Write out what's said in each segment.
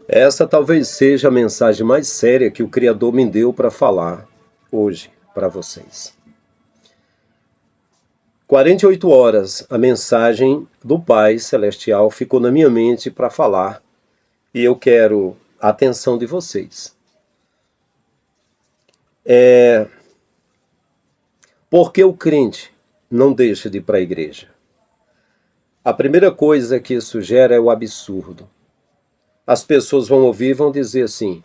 Essa talvez seja a mensagem mais séria que o Criador me deu para falar hoje para vocês. 48 horas, a mensagem do Pai Celestial ficou na minha mente para falar e eu quero a atenção de vocês. Por que o crente não deixa de ir para a igreja? A primeira coisa que isso gera é o absurdo. As pessoas vão ouvir e vão dizer assim: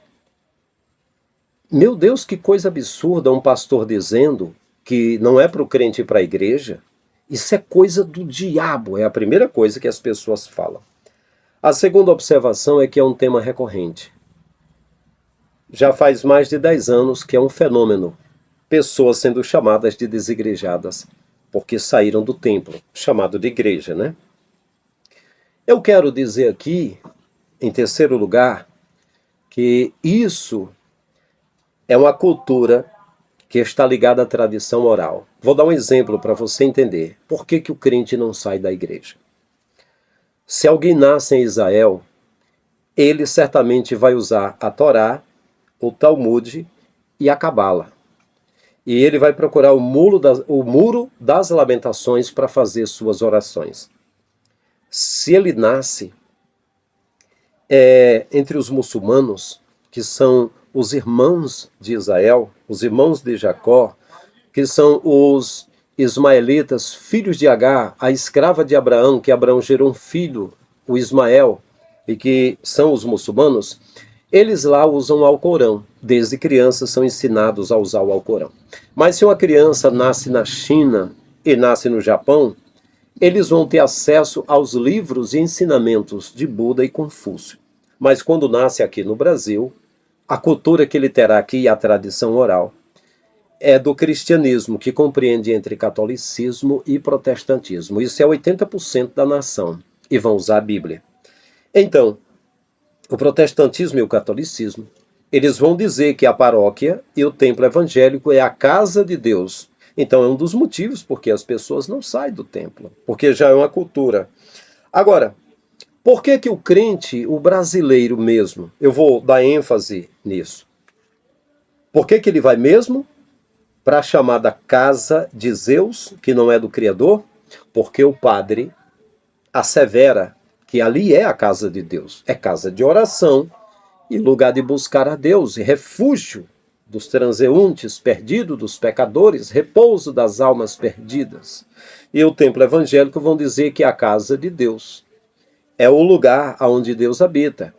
meu Deus, que coisa absurda um pastor dizendo que não é para o crente ir para a igreja. Isso é coisa do diabo, é a primeira coisa que as pessoas falam. A segunda observação é que é um tema recorrente. Já faz mais de 10 anos que é um fenômeno. Pessoas sendo chamadas de desigrejadas, porque saíram do templo, chamado de igreja, né? Eu quero dizer aqui, em terceiro lugar, que isso é uma cultura que está ligada à tradição oral. Vou dar um exemplo para você entender por que o crente não sai da igreja. Se alguém nasce em Israel, ele certamente vai usar a Torá, o Talmud e a Cabala. E ele vai procurar o muro das lamentações para fazer suas orações. Se ele nasce entre os muçulmanos, que são os irmãos de Israel, os irmãos de Jacó, que são os ismaelitas, filhos de Agar, a escrava de Abraão, que Abraão gerou um filho, o Ismael, e que são os muçulmanos, eles lá usam o Alcorão. Desde crianças são ensinados a usar o Alcorão. Mas se uma criança nasce na China e nasce no Japão, eles vão ter acesso aos livros e ensinamentos de Buda e Confúcio. Mas quando nasce aqui no Brasil, a cultura que ele terá aqui e a tradição oral é do cristianismo, que compreende entre catolicismo e protestantismo. Isso é 80% da nação, e vão usar a Bíblia. Então, o protestantismo e o catolicismo, eles vão dizer que a paróquia e o templo evangélico é a casa de Deus. Então é um dos motivos porque as pessoas não saem do templo, porque já é uma cultura. Agora, por que o crente, o brasileiro mesmo, eu vou dar ênfase nisso. Por que ele vai mesmo para a chamada casa de Zeus, que não é do Criador? Porque o padre assevera que ali é a casa de Deus, é casa de oração e lugar de buscar a Deus, e refúgio dos transeuntes perdidos, dos pecadores, repouso das almas perdidas. E o templo evangélico vão dizer que é a casa de Deus. É o lugar onde Deus habita.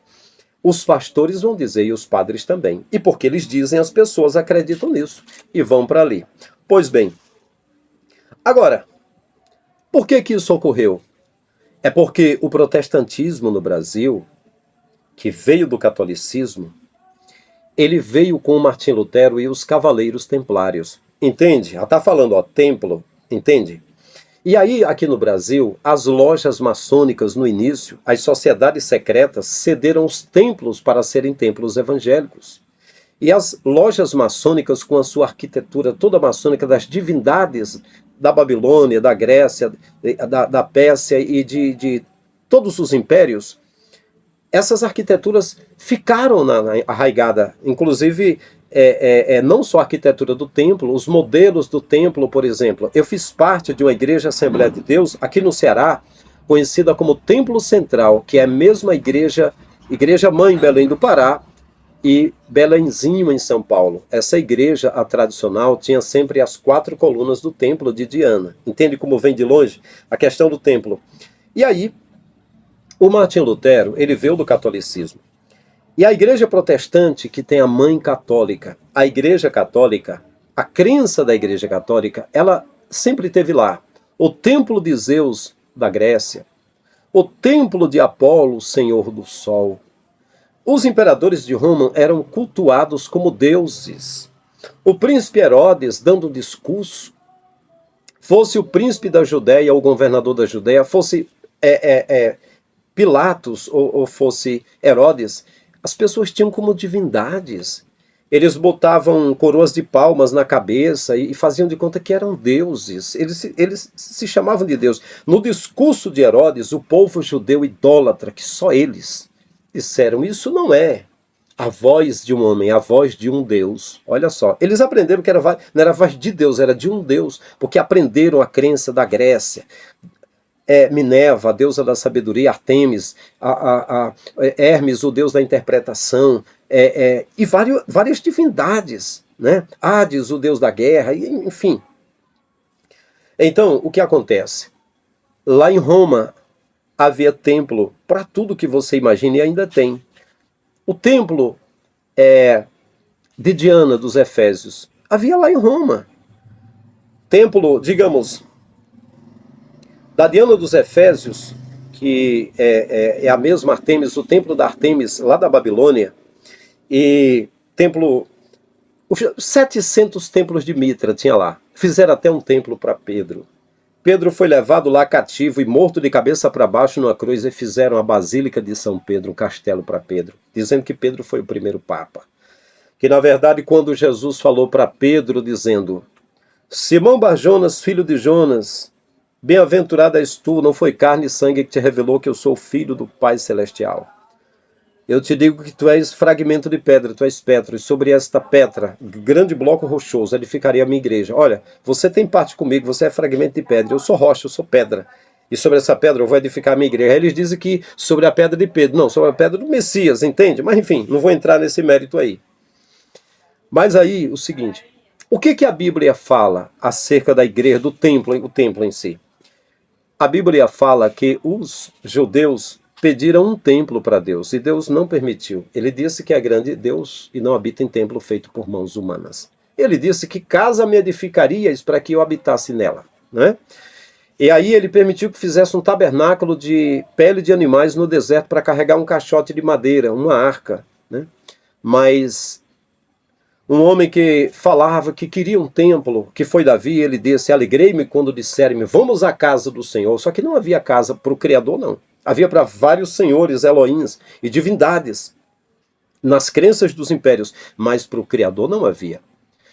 Os pastores vão dizer, e os padres também. E porque eles dizem, as pessoas acreditam nisso e vão para ali. Pois bem, agora, por que isso ocorreu? É porque o protestantismo no Brasil, que veio do catolicismo, ele veio com o Martim Lutero e os cavaleiros templários. Entende? Ela está falando, ó, templo, entende? E aí, aqui no Brasil, as lojas maçônicas no início, as sociedades secretas cederam os templos para serem templos evangélicos. E as lojas maçônicas, com a sua arquitetura toda maçônica das divindades da Babilônia, da Grécia, da Pérsia e de todos os impérios, essas arquiteturas ficaram arraigadas, inclusive não só a arquitetura do templo, os modelos do templo, por exemplo. Eu fiz parte de uma igreja Assembleia de Deus, aqui no Ceará, conhecida como Templo Central, que é a mesma igreja mãe em Belém do Pará e Belenzinho em São Paulo. Essa igreja, a tradicional, tinha sempre as 4 colunas do templo de Diana. Entende como vem de longe a questão do templo? E aí, o Martim Lutero, ele veio do catolicismo. E a igreja protestante, que tem a mãe católica, a igreja católica, a crença da igreja católica, ela sempre teve lá o templo de Zeus da Grécia, o templo de Apolo, senhor do sol. Os imperadores de Roma eram cultuados como deuses. O príncipe Herodes, dando um discurso, fosse o príncipe da Judéia, ou o governador da Judéia, fosse Pilatos ou fosse Herodes, as pessoas tinham como divindades. Eles botavam coroas de palmas na cabeça e faziam de conta que eram deuses. Eles se chamavam de Deus. No discurso de Herodes, o povo judeu idólatra, que só eles disseram, isso não é a voz de um homem, a voz de um Deus. Olha só, eles aprenderam que não era a voz de Deus, era de um Deus, porque aprenderam a crença da Grécia. Minerva, a deusa da sabedoria, Artemis, Hermes, o deus da interpretação, e várias divindades, né? Hades, o deus da guerra, enfim. Então, o que acontece? Lá em Roma havia templo para tudo que você imagina e ainda tem. O templo de Diana dos Efésios havia lá em Roma. Templo, digamos, da Diana dos Efésios, que é a mesma Artemis, o templo da Artemis lá da Babilônia, e os 700 templos de Mitra tinha lá. Fizeram até um templo para Pedro. Pedro foi levado lá cativo e morto de cabeça para baixo numa cruz e fizeram a Basílica de São Pedro, um castelo para Pedro, dizendo que Pedro foi o primeiro papa. Que na verdade quando Jesus falou para Pedro dizendo, Simão Barjonas, filho de Jonas, bem-aventurado és tu, não foi carne e sangue que te revelou que eu sou filho do Pai Celestial. Eu te digo que tu és fragmento de pedra, tu és Petro, e sobre esta pedra, grande bloco rochoso, edificaria a minha igreja. Olha, você tem parte comigo, você é fragmento de pedra, eu sou rocha, eu sou pedra. E sobre essa pedra eu vou edificar a minha igreja. Aí eles dizem que sobre a pedra de Pedro, não, sobre a pedra do Messias, entende? Mas enfim, não vou entrar nesse mérito aí. Mas aí, o seguinte, o que a Bíblia fala acerca da igreja, do templo, o templo em si? A Bíblia fala que os judeus pediram um templo para Deus, e Deus não permitiu. Ele disse que é grande Deus e não habita em templo feito por mãos humanas. Ele disse que casa me edificarias para que eu habitasse nela, né? E aí ele permitiu que fizesse um tabernáculo de pele de animais no deserto para carregar um caixote de madeira, uma arca, né? Mas um homem que falava que queria um templo, que foi Davi, ele disse, alegrei-me quando disseram-me, vamos à casa do Senhor. Só que não havia casa para o Criador, não. Havia para vários senhores, Elohims e divindades nas crenças dos impérios, mas para o Criador não havia.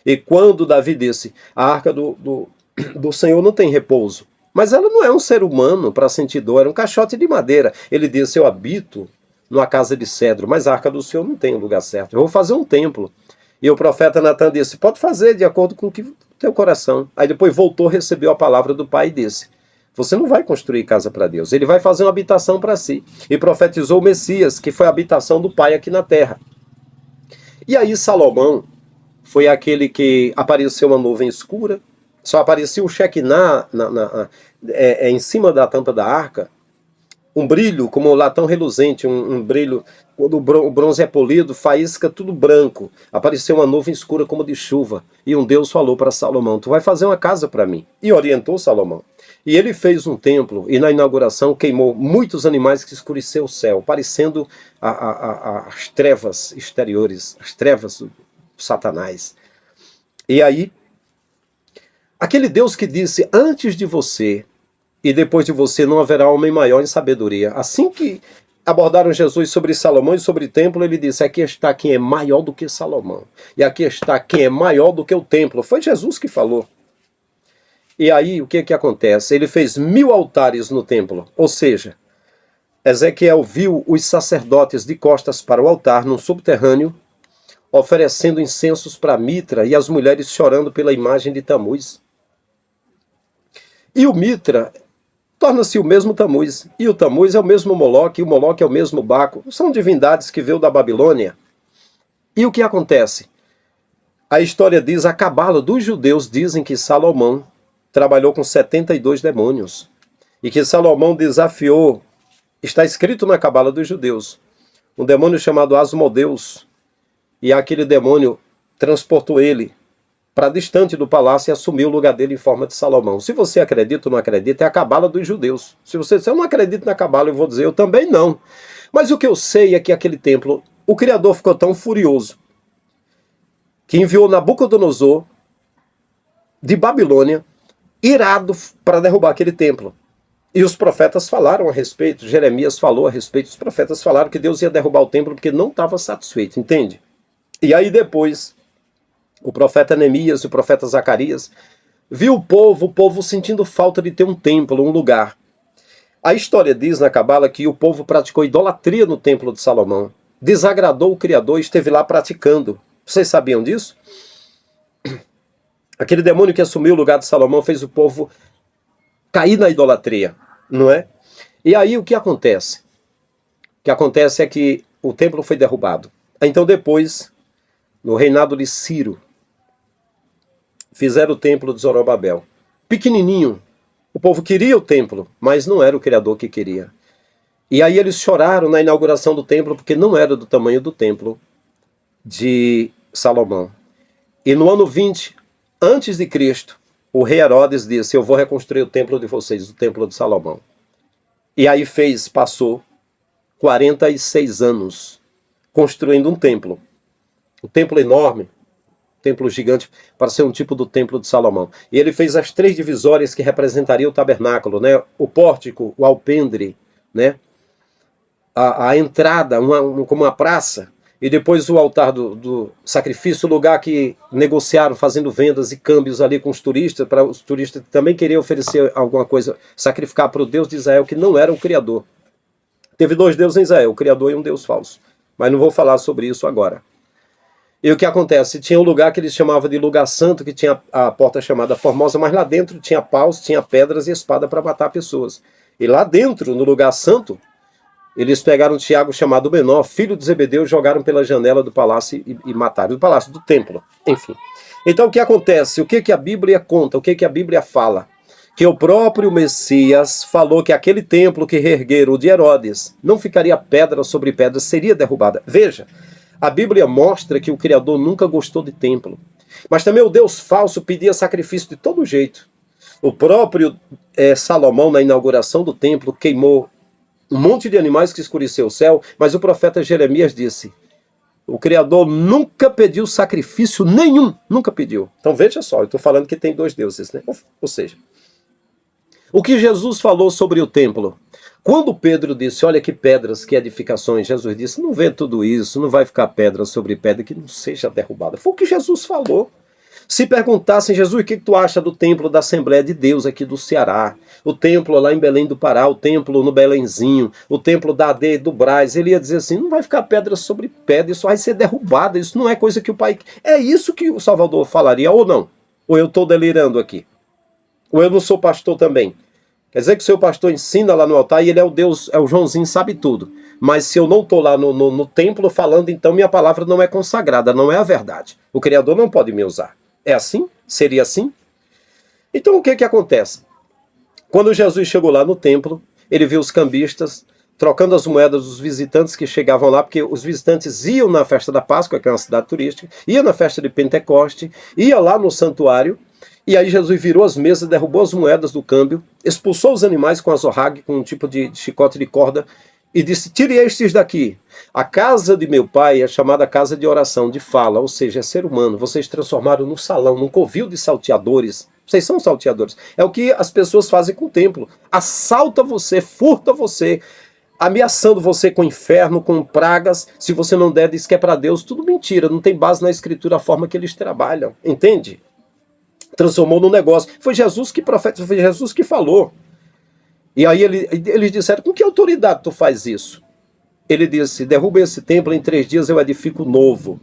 E quando Davi disse, a arca do Senhor não tem repouso, mas ela não é um ser humano para sentir dor, era um caixote de madeira. Ele disse, eu habito numa casa de cedro, mas a arca do Senhor não tem o lugar certo, eu vou fazer um templo. E o profeta Natan disse, pode fazer de acordo com o que teu coração. Aí depois voltou, recebeu a palavra do pai e disse, você não vai construir casa para Deus, ele vai fazer uma habitação para si. E profetizou o Messias, que foi a habitação do Pai aqui na terra. E aí Salomão foi aquele que apareceu uma nuvem escura, só aparecia o Shekinah em cima da tampa da arca, um brilho como um latão reluzente, um brilho, quando o bronze é polido, faísca tudo branco. Apareceu uma nuvem escura como de chuva. E um Deus falou para Salomão, tu vai fazer uma casa para mim. E orientou Salomão. E ele fez um templo, e na inauguração queimou muitos animais que escureceu o céu, parecendo as trevas exteriores, as trevas do Satanás. E aí, aquele Deus que disse, antes de você e depois de você não haverá homem maior em sabedoria. Assim que abordaram Jesus sobre Salomão e sobre o templo, ele disse, aqui está quem é maior do que Salomão. E aqui está quem é maior do que o templo. Foi Jesus que falou. E aí, o que acontece? Ele fez 1000 altares no templo. Ou seja, Ezequiel viu os sacerdotes de costas para o altar, num subterrâneo, oferecendo incensos para Mitra e as mulheres chorando pela imagem de Tamuz. E o Mitra torna-se o mesmo Tamuz. E o Tamuz é o mesmo Moloque, e o Moloque é o mesmo Baco. São divindades que veio da Babilônia. E o que acontece? A história diz, a cabala dos judeus dizem que Salomão trabalhou com 72 demônios. E que Salomão desafiou, está escrito na cabala dos judeus, um demônio chamado Asmodeus. E aquele demônio transportou ele para distante do palácio e assumiu o lugar dele em forma de Salomão. Se você acredita ou não acredita, é a cabala dos judeus. Se você disser, eu não acredito na cabala, eu vou dizer, eu também não. Mas o que eu sei é que aquele templo, o Criador ficou tão furioso, que enviou Nabucodonosor de Babilônia, irado para derrubar aquele templo. E os profetas falaram a respeito, Jeremias falou a respeito, os profetas falaram que Deus ia derrubar o templo porque não estava satisfeito, entende? E aí depois, o profeta Neemias e o profeta Zacarias viu o povo sentindo falta de ter um templo, um lugar. A história diz na Cabala que o povo praticou idolatria no templo de Salomão. Desagradou o Criador e esteve lá praticando. Vocês sabiam disso? Aquele demônio que assumiu o lugar de Salomão fez o povo cair na idolatria, não é? E aí o que acontece? O que acontece é que o templo foi derrubado. Então depois, no reinado de Ciro, fizeram o templo de Zorobabel. Pequenininho. O povo queria o templo, mas não era o Criador que queria. E aí eles choraram na inauguração do templo, porque não era do tamanho do templo de Salomão. E no ano 20, antes de Cristo, o rei Herodes disse: eu vou reconstruir o templo de vocês, o templo de Salomão. E aí passou 46 anos construindo um templo. Um templo enorme, templo gigante, para ser um tipo do templo de Salomão. E ele fez as 3 divisórias que representariam o tabernáculo, né? O pórtico, o alpendre, né? A entrada, como uma praça, e depois o altar do sacrifício, o lugar que negociaram, fazendo vendas e câmbios ali com os turistas, para os turistas também queriam oferecer alguma coisa, sacrificar para o Deus de Israel, que não era o Criador. Teve 2 deuses em Israel, o Criador e um Deus falso. Mas não vou falar sobre isso agora. E o que acontece? Tinha um lugar que eles chamavam de lugar santo, que tinha a porta chamada Formosa, mas lá dentro tinha paus, tinha pedras e espada para matar pessoas. E lá dentro, no lugar santo, eles pegaram Tiago, chamado menor, filho de Zebedeu, jogaram pela janela do palácio e mataram. Do palácio, do templo, enfim. Então o que acontece? O que a Bíblia conta? O que a Bíblia fala? Que o próprio Messias falou que aquele templo que reergueram, o de Herodes, não ficaria pedra sobre pedra, seria derrubada. Veja, a Bíblia mostra que o Criador nunca gostou de templo. Mas também o Deus falso pedia sacrifício de todo jeito. O próprio Salomão, na inauguração do templo, queimou um monte de animais que escureceu o céu, mas o profeta Jeremias disse: o Criador nunca pediu sacrifício nenhum, nunca pediu. Então veja só, eu estou falando que tem 2 deuses, né? Ou seja, o que Jesus falou sobre o templo? Quando Pedro disse: olha que pedras, que edificações, Jesus disse: não vê tudo isso, não vai ficar pedra sobre pedra que não seja derrubada. Foi o que Jesus falou. Se perguntassem: Jesus, o que tu acha do templo da Assembleia de Deus aqui do Ceará? O templo lá em Belém do Pará, o templo no Belenzinho, o templo da AD do Brás, ele ia dizer assim: não vai ficar pedra sobre pedra, isso vai ser derrubado, isso não é coisa que o Pai... É isso que o Salvador falaria, ou não? Ou eu estou delirando aqui? Ou eu não sou pastor também? Quer dizer que o seu pastor ensina lá no altar e ele é o Deus, é o Joãozinho, sabe tudo. Mas se eu não estou lá no templo falando, então minha palavra não é consagrada, não é a verdade. O Criador não pode me usar. É assim? Seria assim? Então o que acontece? Quando Jesus chegou lá no templo, ele viu os cambistas trocando as moedas dos visitantes que chegavam lá, porque os visitantes iam na festa da Páscoa, que é uma cidade turística, iam na festa de Pentecoste, iam lá no santuário, e aí Jesus virou as mesas, derrubou as moedas do câmbio, expulsou os animais com azorrague, com um tipo de chicote de corda, e disse: tire estes daqui. A casa de meu pai é chamada casa de oração, de fala, ou seja, é ser humano. Vocês transformaram num salão, num covil de salteadores. Vocês são salteadores. É o que as pessoas fazem com o templo. Assalta você, furta você, ameaçando você com inferno, com pragas. Se você não der, diz que é para Deus. Tudo mentira, não tem base na escritura a forma que eles trabalham. Entende? Transformou num negócio. Foi Jesus que profetizou, foi Jesus que falou. E aí eles disseram: com que autoridade tu faz isso? Ele disse: derruba esse templo, em 3 dias eu edifico novo.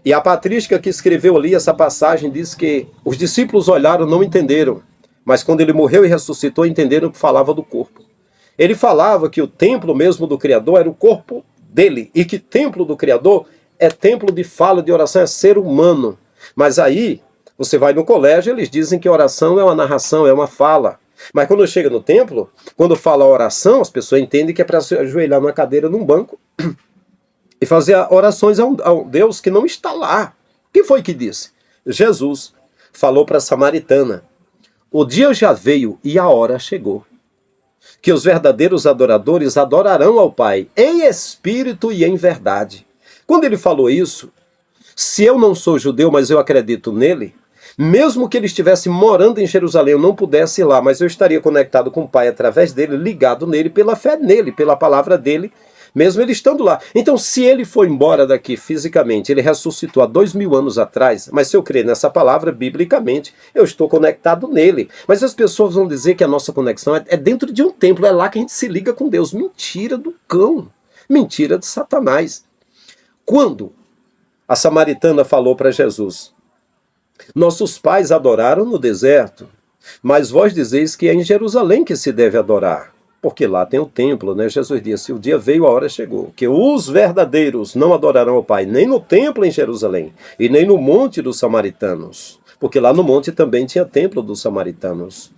E a patrística que escreveu ali essa passagem diz que os discípulos olharam, não entenderam. Mas quando ele morreu e ressuscitou, entenderam que falava do corpo. Ele falava que o templo mesmo do Criador era o corpo dele. E que templo do Criador é templo de fala, de oração, é ser humano. Mas aí, você vai no colégio, eles dizem que oração é uma narração, é uma fala. Mas quando chega no templo, quando fala oração, as pessoas entendem que é para se ajoelhar numa cadeira, num banco, e fazer orações a um Deus que não está lá. Quem foi que disse? Jesus falou para a samaritana: o dia já veio e a hora chegou, que os verdadeiros adoradores adorarão ao Pai em espírito e em verdade. Quando ele falou isso, se eu não sou judeu, mas eu acredito nele, mesmo que ele estivesse morando em Jerusalém, eu não pudesse ir lá, mas eu estaria conectado com o Pai através dele, ligado nele, pela fé nele, pela palavra dele, mesmo ele estando lá. Então, se ele foi embora daqui fisicamente, ele ressuscitou há 2000 anos atrás, mas se eu crer nessa palavra, biblicamente, eu estou conectado nele. Mas as pessoas vão dizer que a nossa conexão é dentro de um templo, é lá que a gente se liga com Deus. Mentira do cão, mentira de Satanás. Quando a samaritana falou para Jesus: nossos pais adoraram no deserto, mas vós dizeis que é em Jerusalém que se deve adorar, porque lá tem o templo, né? Jesus disse: o dia veio, a hora chegou, que os verdadeiros não adorarão ao Pai, nem no templo em Jerusalém, e nem no monte dos samaritanos, porque lá no monte também tinha templo dos samaritanos.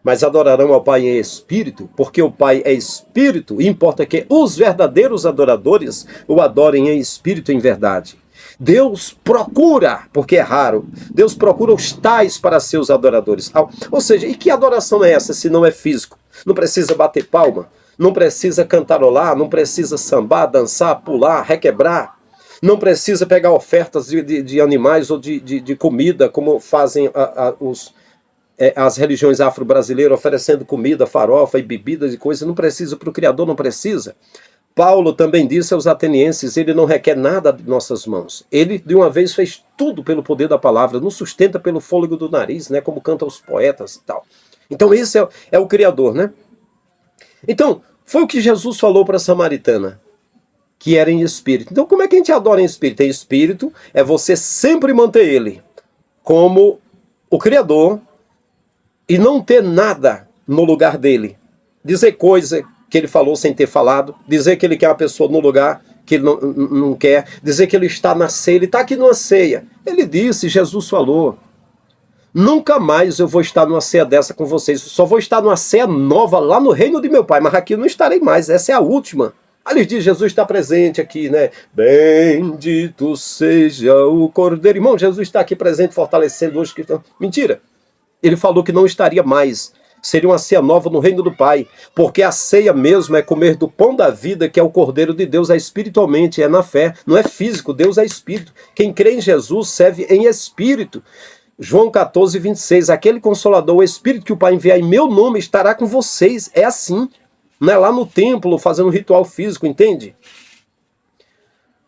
Mas adorarão ao Pai em espírito, porque o Pai é espírito, e importa que os verdadeiros adoradores o adorem em espírito e em verdade. Deus procura, porque é raro, Deus procura os tais para seus adoradores. Ou seja, e que adoração é essa se não é físico? Não precisa bater palma, não precisa cantarolar, não precisa sambar, dançar, pular, requebrar, não precisa pegar ofertas de animais ou de comida, como fazem as religiões afro-brasileiras, oferecendo comida, farofa e bebidas e coisas. Não precisa, para o Criador não precisa. Paulo também disse aos atenienses: ele não requer nada de nossas mãos. Ele, de uma vez, fez tudo pelo poder da palavra, nos sustenta pelo fôlego do nariz, né, como cantam os poetas e tal. Então esse é o Criador, né? Então, foi o que Jesus falou para a samaritana, que era em espírito. Então, como é que a gente adora em espírito? Em espírito é você sempre manter ele como o Criador e não ter nada no lugar dele. Dizer coisa que ele falou sem ter falado, dizer que ele quer uma pessoa no lugar que ele não quer, dizer que ele está na ceia, ele está aqui numa ceia. Ele disse, Jesus falou: nunca mais eu vou estar numa ceia dessa com vocês, só vou estar numa ceia nova lá no reino de meu Pai, mas aqui eu não estarei mais, essa é a última. Ali diz, Jesus está presente aqui, né? Bendito seja o Cordeiro. Irmão, Jesus está aqui presente, fortalecendo hoje. Mentira. Ele falou que não estaria mais. Seria uma ceia nova no reino do Pai, porque a ceia mesmo é comer do pão da vida, que é o Cordeiro de Deus, é espiritualmente, é na fé, não é físico, Deus é espírito. Quem crê em Jesus serve em espírito. João 14, 26, aquele Consolador, o Espírito que o Pai enviar em meu nome estará com vocês. É assim, não é lá no templo fazendo um ritual físico, entende?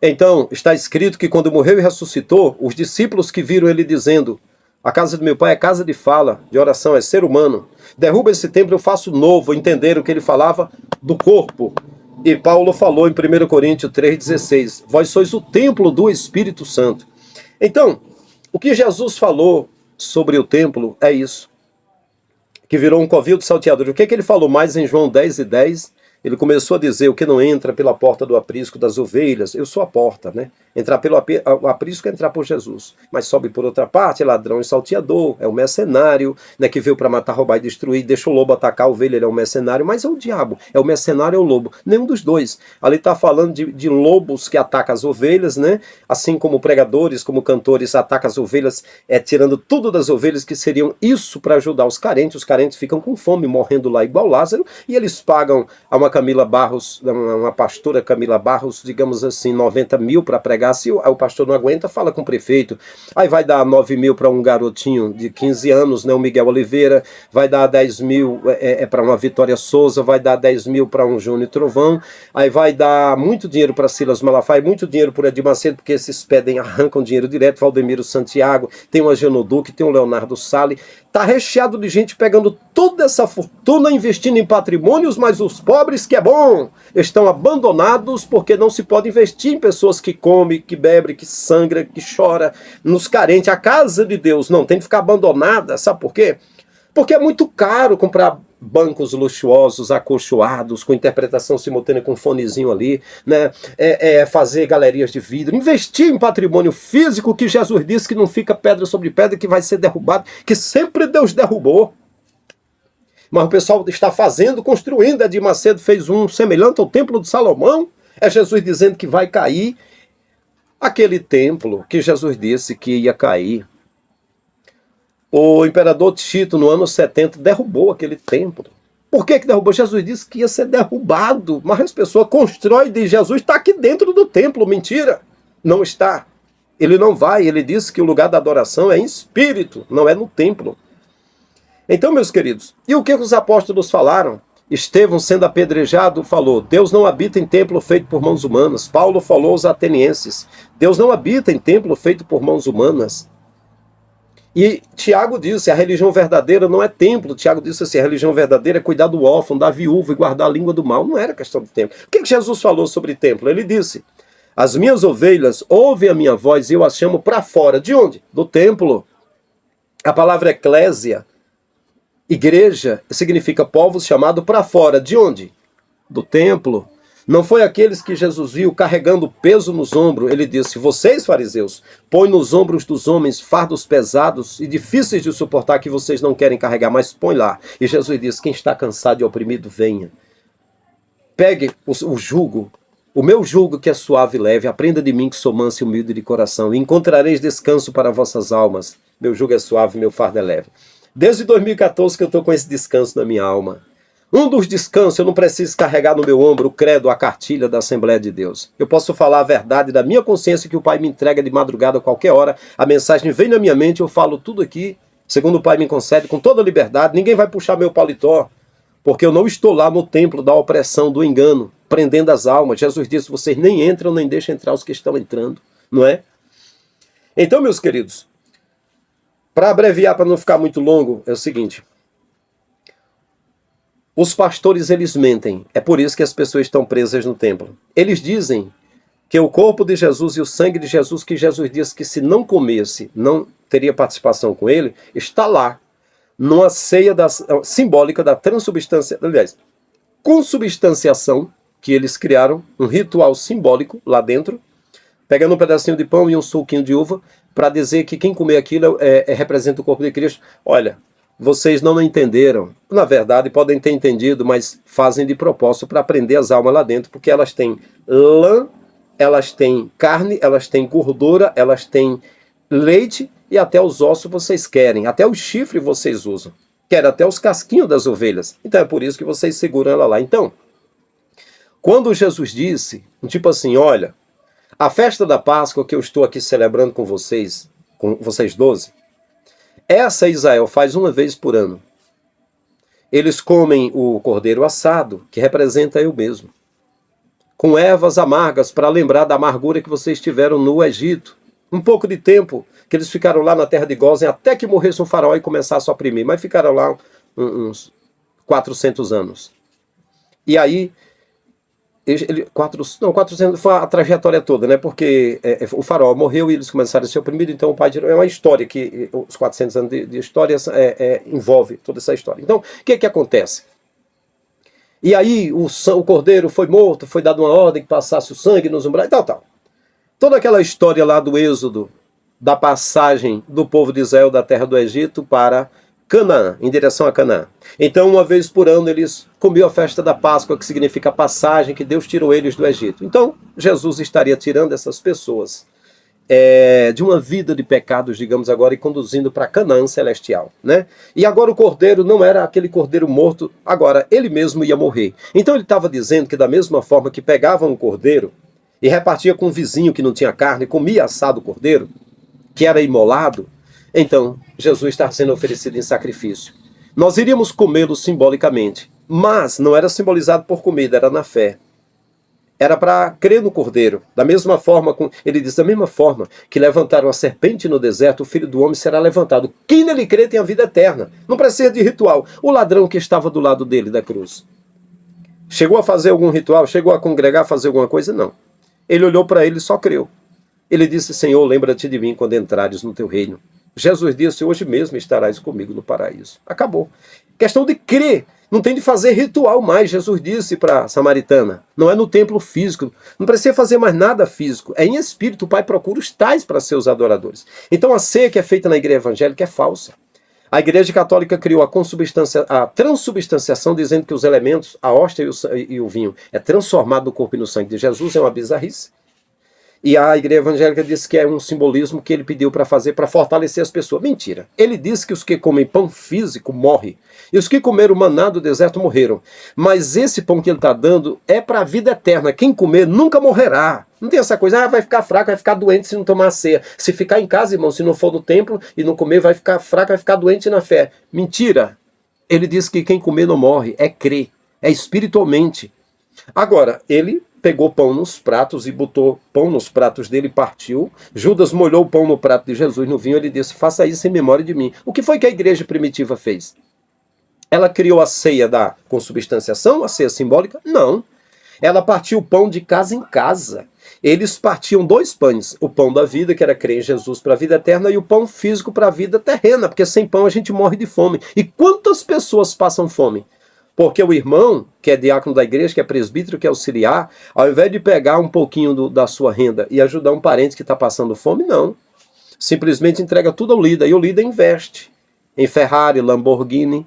Então, está escrito que quando morreu e ressuscitou, os discípulos que viram ele dizendo: a casa do meu Pai é casa de fala, de oração, é ser humano. Derruba esse templo, eu faço novo. Entenderam que ele falava do corpo. E Paulo falou em 1 Coríntios 3,16, vós sois o templo do Espírito Santo. Então, o que Jesus falou sobre o templo é isso, que virou um covil de salteadores. O que ele falou mais em João 10:10? Ele começou a dizer: o que não entra pela porta do aprisco das ovelhas, eu sou a porta, né? Entrar pelo aprisco é entrar por Jesus, mas sobe por outra parte, é ladrão e salteador, é o mercenário, né, que veio para matar, roubar e destruir, deixa o lobo atacar a ovelha, ele é um mercenário, mas é o diabo, é o mercenário ou o lobo, nenhum dos dois. Ali está falando de lobos que atacam as ovelhas, né? Assim como pregadores, como cantores atacam as ovelhas, tirando tudo das ovelhas, que seriam isso para ajudar os carentes ficam com fome, morrendo lá igual Lázaro, e eles pagam a uma Camila Barros, uma pastora Camila Barros, digamos assim, 90 mil para pregar. Se o pastor não aguenta, fala com o prefeito. Aí vai dar 9 mil para um garotinho de 15 anos, né, o Miguel Oliveira, vai dar 10 mil para uma Vitória Souza, vai dar 10 mil para um Júnior Trovão, aí vai dar muito dinheiro para Silas Malafaia, muito dinheiro para Edir Macedo, porque esses pedem, arrancam dinheiro direto, Valdemiro Santiago, tem o Angelo Duque, tem o Leonardo Salles, tá recheado de gente pegando toda essa fortuna, investindo em patrimônios, mas os pobres, que é bom, estão abandonados, porque não se pode investir em pessoas que comem, que bebem, que sangram, que choram, nos carentes. A casa de Deus não tem que ficar abandonada, sabe por quê? Porque é muito caro comprar bancos luxuosos, acolchoados, com interpretação simultânea, com fonezinho ali, né? Fazer galerias de vidro, investir em patrimônio físico, que Jesus disse que não fica pedra sobre pedra, que vai ser derrubado, que sempre Deus derrubou. Mas o pessoal está fazendo, construindo. Edir Macedo fez um semelhante ao Templo de Salomão. É Jesus dizendo que vai cair aquele templo que Jesus disse que ia cair. O imperador Tito, no ano 70, derrubou aquele templo. Por que derrubou? Jesus disse que ia ser derrubado. Mas as pessoas constroem de Jesus está aqui dentro do templo. Mentira, não está. Ele não vai. Ele disse que o lugar da adoração é em espírito, não é no templo. Então, meus queridos, e o que os apóstolos falaram? Estevão, sendo apedrejado, falou: Deus não habita em templo feito por mãos humanas. Paulo falou aos atenienses: Deus não habita em templo feito por mãos humanas. E Tiago disse: a religião verdadeira não é templo. Tiago disse assim: a religião verdadeira é cuidar do órfão, da viúva e guardar a língua do mal. Não era questão de templo. O que Jesus falou sobre templo? Ele disse: as minhas ovelhas ouvem a minha voz e eu as chamo para fora. De onde? Do templo. A palavra eclésia, igreja, significa povos chamados para fora. De onde? Do templo. Não foi aqueles que Jesus viu carregando peso nos ombros. Ele disse: vocês, fariseus, põem nos ombros dos homens fardos pesados e difíceis de suportar que vocês não querem carregar, mas põe lá. E Jesus disse: quem está cansado e oprimido, venha. Pegue o jugo, o meu jugo que é suave e leve, aprenda de mim que sou manso e humilde de coração, e encontrareis descanso para vossas almas. Meu jugo é suave, meu fardo é leve. Desde 2014 que eu estou com esse descanso na minha alma. Um dos descansos, eu não preciso carregar no meu ombro o credo, a cartilha da Assembleia de Deus. Eu posso falar a verdade da minha consciência que o Pai me entrega de madrugada a qualquer hora. A mensagem vem na minha mente, eu falo tudo aqui, segundo o Pai me concede, com toda liberdade. Ninguém vai puxar meu paletó, porque eu não estou lá no templo da opressão, do engano, prendendo as almas. Jesus disse: vocês nem entram, nem deixam entrar os que estão entrando, não é? Então, meus queridos, para abreviar, para não ficar muito longo, é o seguinte: os pastores, eles mentem. É por isso que as pessoas estão presas no templo. Eles dizem que o corpo de Jesus e o sangue de Jesus, que Jesus disse que se não comesse, não teria participação com ele, está lá, numa ceia simbólica da transubstância, aliás, consubstanciação, que eles criaram, um ritual simbólico lá dentro, pegando um pedacinho de pão e um suquinho de uva, para dizer que quem comer aquilo representa o corpo de Cristo. Olha, vocês não entenderam. Na verdade, podem ter entendido, mas fazem de propósito para prender as almas lá dentro, porque elas têm lã, elas têm carne, elas têm gordura, elas têm leite e até os ossos vocês querem, até o chifre vocês usam. Querem até os casquinhos das ovelhas. Então é por isso que vocês seguram ela lá. Então, quando Jesus disse, tipo assim, olha, a festa da Páscoa que eu estou aqui celebrando com vocês 12, essa Israel faz uma vez por ano. Eles comem o cordeiro assado, que representa eu mesmo, com ervas amargas para lembrar da amargura que vocês tiveram no Egito. Um pouco de tempo que eles ficaram lá na terra de Gósen até que morresse um faraó e começasse a oprimir, mas ficaram lá uns 400 anos. E aí 400 foi a trajetória toda, né? Porque o faraó morreu e eles começaram a ser oprimidos, então o pai é uma história que os 400 anos de história envolve toda essa história. Então, o que acontece? E aí o cordeiro foi morto, foi dada uma ordem que passasse o sangue nos umbrais e tal. Toda aquela história lá do êxodo, da passagem do povo de Israel da terra do Egito para Canaã, em direção a Canaã. Então, uma vez por ano, eles comiam a festa da Páscoa, que significa a passagem que Deus tirou eles do Egito. Então, Jesus estaria tirando essas pessoas de uma vida de pecados, digamos agora, e conduzindo para Canaã celestial, né? E agora o cordeiro não era aquele cordeiro morto, agora ele mesmo ia morrer. Então ele estava dizendo que da mesma forma que pegavam o cordeiro e repartia com um vizinho que não tinha carne, comia assado o cordeiro, que era imolado, então Jesus está sendo oferecido em sacrifício. Nós iríamos comê-lo simbolicamente, mas não era simbolizado por comida, era na fé. Era para crer no Cordeiro. Da mesma forma, ele diz, da mesma forma que levantaram a serpente no deserto, o Filho do Homem será levantado. Quem nele crê tem a vida eterna. Não precisa de ritual. O ladrão que estava do lado dele da cruz, chegou a fazer algum ritual? Chegou a congregar, fazer alguma coisa? Não. Ele olhou para ele e só creu. Ele disse, Senhor, lembra-te de mim quando entrares no teu reino. Jesus disse, hoje mesmo estarás comigo no paraíso. Acabou. Questão de crer. Não tem de fazer ritual mais, Jesus disse para a samaritana. Não é no templo físico. Não precisa fazer mais nada físico. É em espírito. O Pai procura os tais para seus adoradores. Então a ceia que é feita na igreja evangélica é falsa. A igreja católica criou a transubstanciação, dizendo que os elementos, a hóstia e o vinho, é transformado no corpo e no sangue de Jesus. É uma bizarrice. E a igreja evangélica disse que é um simbolismo que ele pediu para fazer para fortalecer as pessoas. Mentira. Ele disse que os que comem pão físico morrem. E os que comeram maná do deserto morreram. Mas esse pão que ele está dando é para a vida eterna. Quem comer nunca morrerá. Não tem essa coisa, vai ficar fraco, vai ficar doente se não tomar a ceia. Se ficar em casa, irmão, se não for no templo e não comer, vai ficar fraco, vai ficar doente na fé. Mentira. Ele disse que quem comer não morre, é crer. é espiritualmente. Agora, ele pegou pão nos pratos e botou pão nos pratos dele e partiu. Judas molhou o pão no prato de Jesus, no vinho, ele disse, faça isso em memória de mim. O que foi que a igreja primitiva fez? Ela criou a ceia da consubstanciação, a ceia simbólica? Não. Ela partiu o pão de casa em casa. Eles partiam 2 pães, o pão da vida, que era crer em Jesus para a vida eterna, e o pão físico para a vida terrena, porque sem pão a gente morre de fome. E quantas pessoas passam fome? Porque o irmão, que é diácono da igreja, que é presbítero, que é auxiliar, ao invés de pegar um pouquinho da sua renda e ajudar um parente que está passando fome, não. Simplesmente entrega tudo ao líder, e o líder investe em Ferrari, Lamborghini,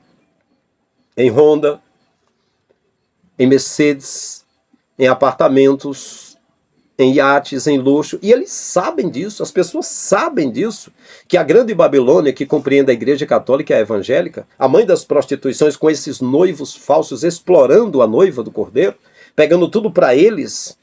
em Honda, em Mercedes, em apartamentos, em iates, em luxo, e eles sabem disso, as pessoas sabem disso, que a grande Babilônia, que compreende a igreja católica e a evangélica, a mãe das prostituições, com esses noivos falsos explorando a noiva do cordeiro, pegando tudo para eles,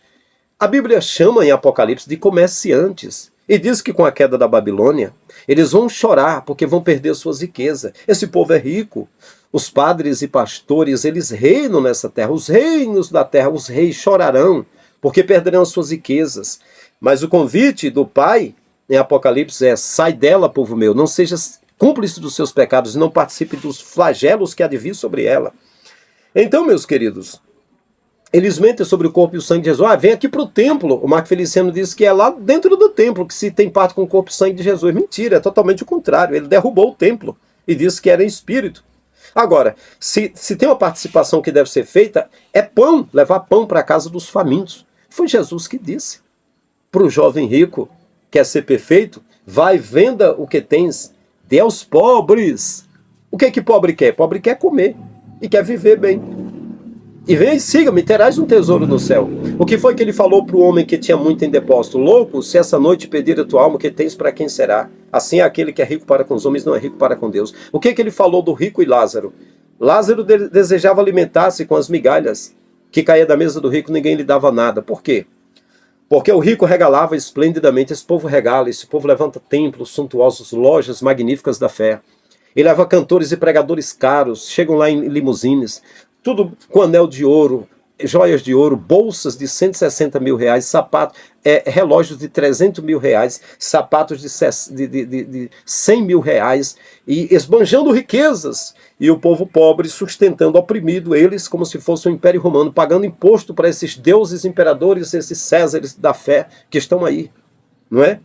a Bíblia chama em Apocalipse de comerciantes, e diz que com a queda da Babilônia, eles vão chorar porque vão perder suas riquezas. Esse povo é rico, os padres e pastores, eles reinam nessa terra, os reinos da terra, os reis chorarão, porque perderão suas riquezas. Mas o convite do Pai em Apocalipse é, sai dela, povo meu, não sejas cúmplice dos seus pecados e não participe dos flagelos que há de vir sobre ela. Então, meus queridos, eles mentem sobre o corpo e o sangue de Jesus. Vem aqui para o templo. O Marco Feliciano disse que é lá dentro do templo que se tem parte com o corpo e sangue de Jesus. Mentira, é totalmente o contrário. Ele derrubou o templo e disse que era em espírito. Agora, se tem uma participação que deve ser feita, é pão, levar pão para a casa dos famintos. Foi Jesus que disse para o jovem rico, quer ser perfeito, vai, venda o que tens, dê aos pobres. O que pobre quer? Pobre quer comer e quer viver bem. E vem e siga-me, terás um tesouro no céu. O que foi que ele falou para o homem que tinha muito em depósito? Louco, se essa noite pedir a tua alma, o que tens para quem será? Assim é aquele que é rico para com os homens, não é rico para com Deus. O que ele falou do rico e Lázaro? Lázaro desejava alimentar-se com as migalhas que caía da mesa do rico, ninguém lhe dava nada. Por quê? Porque o rico regalava esplendidamente, esse povo regala, esse povo levanta templos suntuosos, lojas magníficas da fé. Ele leva cantores e pregadores caros, chegam lá em limusines, tudo com anel de ouro, joias de ouro, bolsas de 160 mil reais, sapatos, relógios de 300 mil reais, sapatos de 100 mil reais, e esbanjando riquezas. E o povo pobre sustentando, oprimido eles como se fosse um império romano, pagando imposto para esses deuses, imperadores, esses césares da fé que estão aí, não é?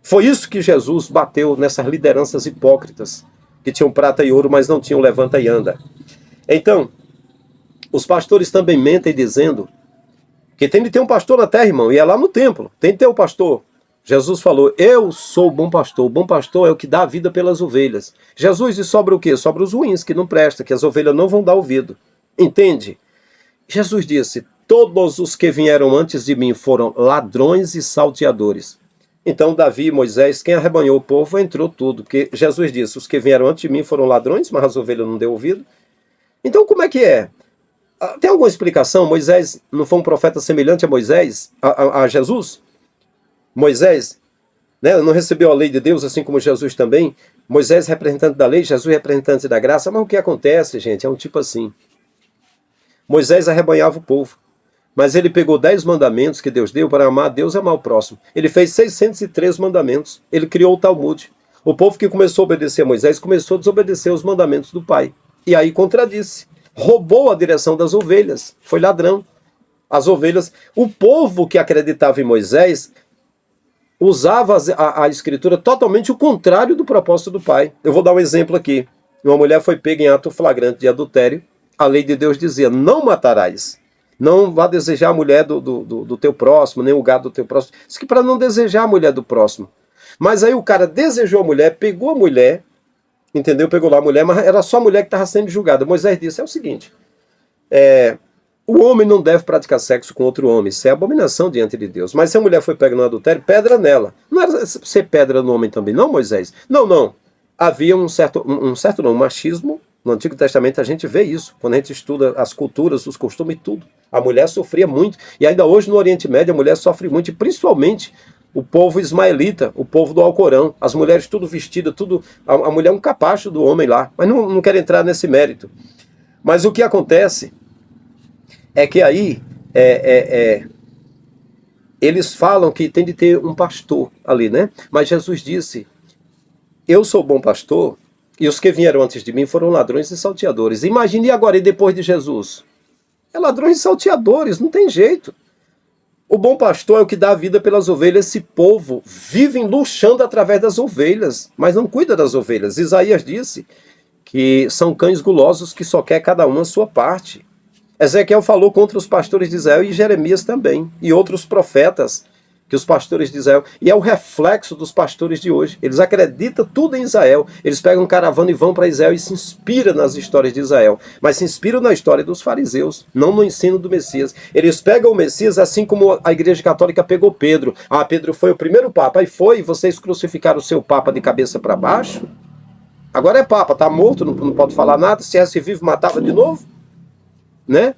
Foi isso que Jesus bateu nessas lideranças hipócritas, que tinham prata e ouro, mas não tinham levanta e anda. Então, os pastores também mentem dizendo que tem de ter um pastor na terra, irmão, e é lá no templo, tem de ter um pastor. Jesus falou, eu sou o bom pastor é o que dá a vida pelas ovelhas. Jesus, e sobra o quê? Sobra os ruins, que não presta, que as ovelhas não vão dar ouvido. Entende? Jesus disse, todos os que vieram antes de mim foram ladrões e salteadores. Então Davi e Moisés, quem arrebanhou o povo, entrou tudo, porque Jesus disse, os que vieram antes de mim foram ladrões, mas as ovelhas não deu ouvido. Então como é que é? Tem alguma explicação? Moisés não foi um profeta semelhante a Moisés, a Jesus? Moisés, né, não recebeu a lei de Deus, assim como Jesus também. Moisés representante da lei, Jesus representante da graça. Mas o que acontece, gente, é um tipo assim. Moisés arrebanhava o povo, mas ele pegou 10 mandamentos que Deus deu para amar a Deus e amar o próximo. Ele fez 603 mandamentos. Ele criou o Talmud. O povo que começou a obedecer a Moisés começou a desobedecer os mandamentos do Pai. E aí contradisse. Roubou a direção das ovelhas. Foi ladrão. As ovelhas... O povo que acreditava em Moisés usava a escritura totalmente o contrário do propósito do Pai. Eu vou dar um exemplo aqui. Uma mulher foi pega em ato flagrante de adultério. A lei de Deus dizia, não matarás. Não vá desejar a mulher do teu próximo, nem o gado do teu próximo. Isso que para não desejar a mulher do próximo. Mas aí o cara desejou a mulher, pegou a mulher, entendeu? Pegou lá a mulher, mas era só a mulher que estava sendo julgada. Moisés disse, é o seguinte, o homem não deve praticar sexo com outro homem, isso é abominação diante de Deus. Mas se a mulher foi pega no adultério, pedra nela. Não era ser pedra no homem também, não, Moisés? Não. Havia um machismo. No Antigo Testamento a gente vê isso, quando a gente estuda as culturas, os costumes e tudo. A mulher sofria muito, e ainda hoje no Oriente Médio a mulher sofre muito, e principalmente o povo ismaelita, o povo do Alcorão, as mulheres tudo vestidas, tudo, a mulher é um capacho do homem lá, mas não quero entrar nesse mérito. Mas o que acontece é que aí eles falam que tem de ter um pastor ali, né? Mas Jesus disse, eu sou bom pastor, e os que vieram antes de mim foram ladrões e salteadores. Imagine agora e depois de Jesus. É ladrões e salteadores, não tem jeito. O bom pastor é o que dá a vida pelas ovelhas. Esse povo vive luxando através das ovelhas, mas não cuida das ovelhas. Isaías disse que são cães gulosos que só quer cada um a sua parte. Ezequiel falou contra os pastores de Israel e Jeremias também, e outros profetas que os pastores de Israel, e é o reflexo dos pastores de hoje. Eles acreditam tudo em Israel, eles pegam caravana e vão para Israel e se inspiram nas histórias de Israel, mas se inspiram na história dos fariseus, não no ensino do Messias. Eles pegam o Messias assim como a Igreja Católica pegou Pedro. Ah, Pedro foi o primeiro papa, e vocês crucificaram o seu papa de cabeça para baixo? Agora é papa, tá morto, não pode falar nada, se esse vivo matava de novo, né?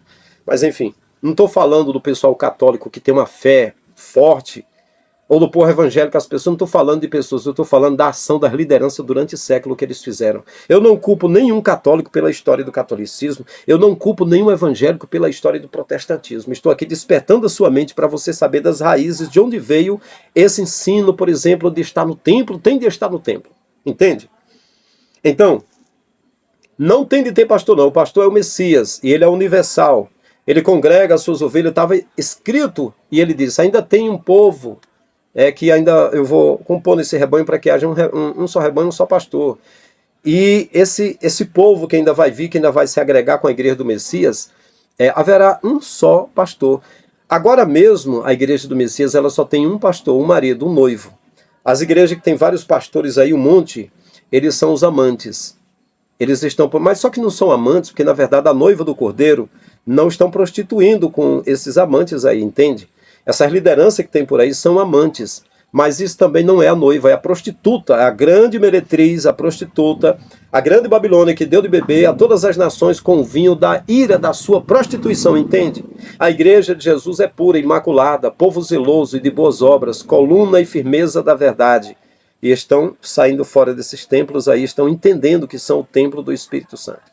Mas enfim, não estou falando do pessoal católico que tem uma fé forte, ou do povo evangélico, as pessoas, não estou falando de pessoas, eu estou falando da ação das lideranças durante o século que eles fizeram. Eu não culpo nenhum católico pela história do catolicismo, eu não culpo nenhum evangélico pela história do protestantismo. Estou aqui despertando a sua mente para você saber das raízes, de onde veio esse ensino, por exemplo, de estar no templo, tem de estar no templo, entende? Então, não tem de ter pastor não, o pastor é o Messias, e ele é universal, ele congrega as suas ovelhas, estava escrito, e ele diz, ainda tem um povo, que ainda eu vou compor nesse rebanho para que haja um só rebanho, um só pastor. E esse povo que ainda vai vir, que ainda vai se agregar com a igreja do Messias, haverá um só pastor. Agora mesmo, a igreja do Messias, ela só tem um pastor, um marido, um noivo. As igrejas que tem vários pastores aí, um monte, eles são os amantes. Eles estão, mas só que não são amantes, porque na verdade a noiva do Cordeiro não estão prostituindo com esses amantes aí, entende? Essas lideranças que tem por aí são amantes, mas isso também não é a noiva, é a prostituta, é a grande meretriz, a prostituta, a grande Babilônia que deu de beber a todas as nações com o vinho da ira da sua prostituição, entende? A igreja de Jesus é pura, imaculada, povo zeloso e de boas obras, coluna e firmeza da verdade. E estão saindo fora desses templos aí, estão entendendo que são o templo do Espírito Santo.